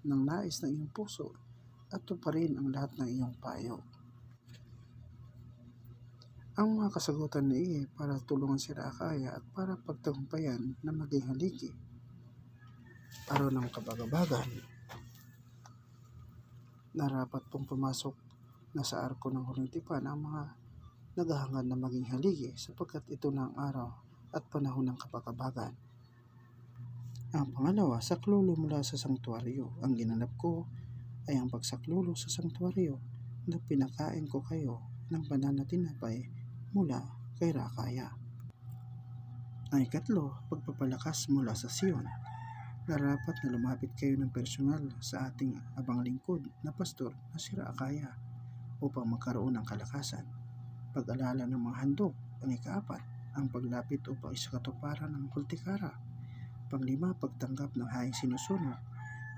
nais ng iyong puso at tuparin ang lahat ng iyong payo. Ang mga kasagutan ni Iye para tulungan si Rakaya at para pagtagumpayan na maging haligi. Araw ng kabagabagan, narapat pong pumasok na sa arko ng huling tipan ang mga naghahangad na maging haligi sapagkat ito na ang araw at panahon ng kabagabagan. Ang pangalawa, saklulo mula sa sanktuaryo. Ang ginanap ko ay ang pagsaklulo sa sanktuaryo na pinakain ko kayo ng banal na tinapay mula kay Rakaya. Ang ikatlo, pagpapalakas mula sa Sion. Narapat na lumapit kayo ng personal sa ating abang lingkod na pastor na si Rakaya upang magkaroon ng kalakasan. Pag-alala ng mga handog. Ang ikaapat, ang paglapit upang isakatuparan ng kultikara. Panglima, pagtanggap ng haing sinusunog.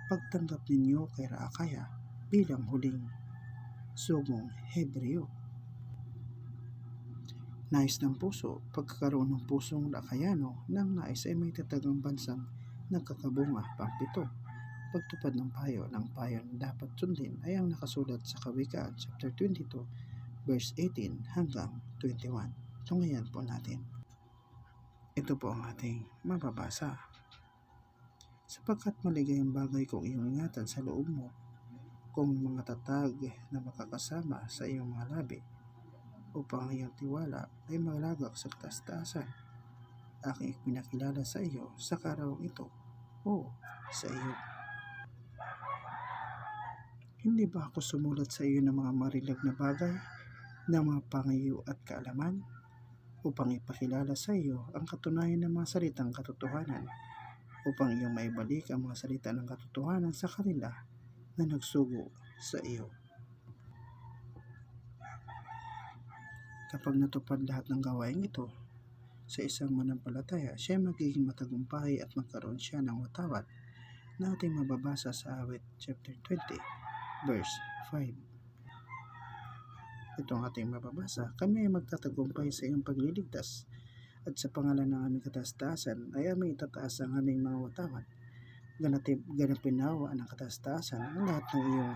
Pagtanggap ninyo kay Rakaya bilang huling sugong Hebreo. Nais ng puso, pagkakaroon ng pusong Rakayano ng nais ay may tatagang bansang nagkakabunga. Pangpito, pagtupad ng payo na dapat sundin ay ang nakasulat sa Kawikaan chapter 22 verse 18 hanggang 21. Tungayan po natin. Ito po ang ating mababasa. Sapagkat maligayang bagay kung iyong ingatan sa loob mo, kung mga tatag na makakasama sa iyong mga labi, upang iyong tiwala ay malagak sa kataas-taasan. Aking ipinakilala sa iyo sa karawang ito, o sa iyo. Hindi ba ako sumulat sa iyo ng mga marilag na bagay, ng mga pangayo at kaalaman, upang ipakilala sa iyo ang katunayan ng mga salitang katotohanan, upang iyong maibalik ang mga salita ng katotohanan sa kanila na nagsugo sa iyo. Kapag natupad lahat ng gawain ito sa isang manampalataya, siya magiging matagumpay at magkaroon siya ng watawat na ating mababasa sa Awit chapter 20 verse 5. Ito ang ating mababasa. Kami ay magtatagumpay sa iyong pagliligtas, at sa pangalan ng aming kataas-taasan ay aming itataas ang aming mga watawat. Ganapin nawa ng kataas-taasan ang lahat ng iyong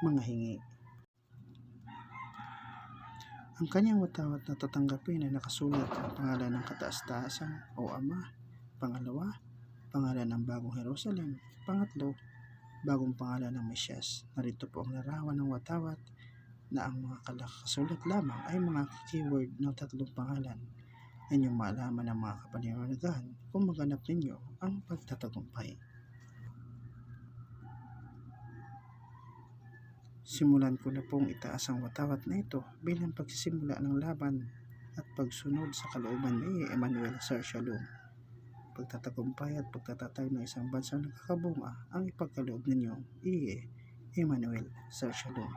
mga hingi. Ang kanyang watawat na tatanggapin ay nakasulat ang pangalan ng kataas-taasan o Ama. Pangalawa, pangalan ng bagong Jerusalem. Pangatlo, bagong pangalan ng Mesyas. Narito po ang larawan ng watawat na ang mga kasulat lamang ay mga keyword ng tatlong pangalan. Inyong maalaman ng mga kapaliwanagahan kung maganap ninyo ang pagtatagumpay. Simulan ko na pong itaas ang watawat na ito bilang pagsisimula ng laban at pagsunod sa kalooban ni Emmanuel Sir Shalom. Pagtatagumpay at pagtatatag ng isang bansang nakakabunga ang ipagkaloob ninyo, Emmanuel Sir Shalom.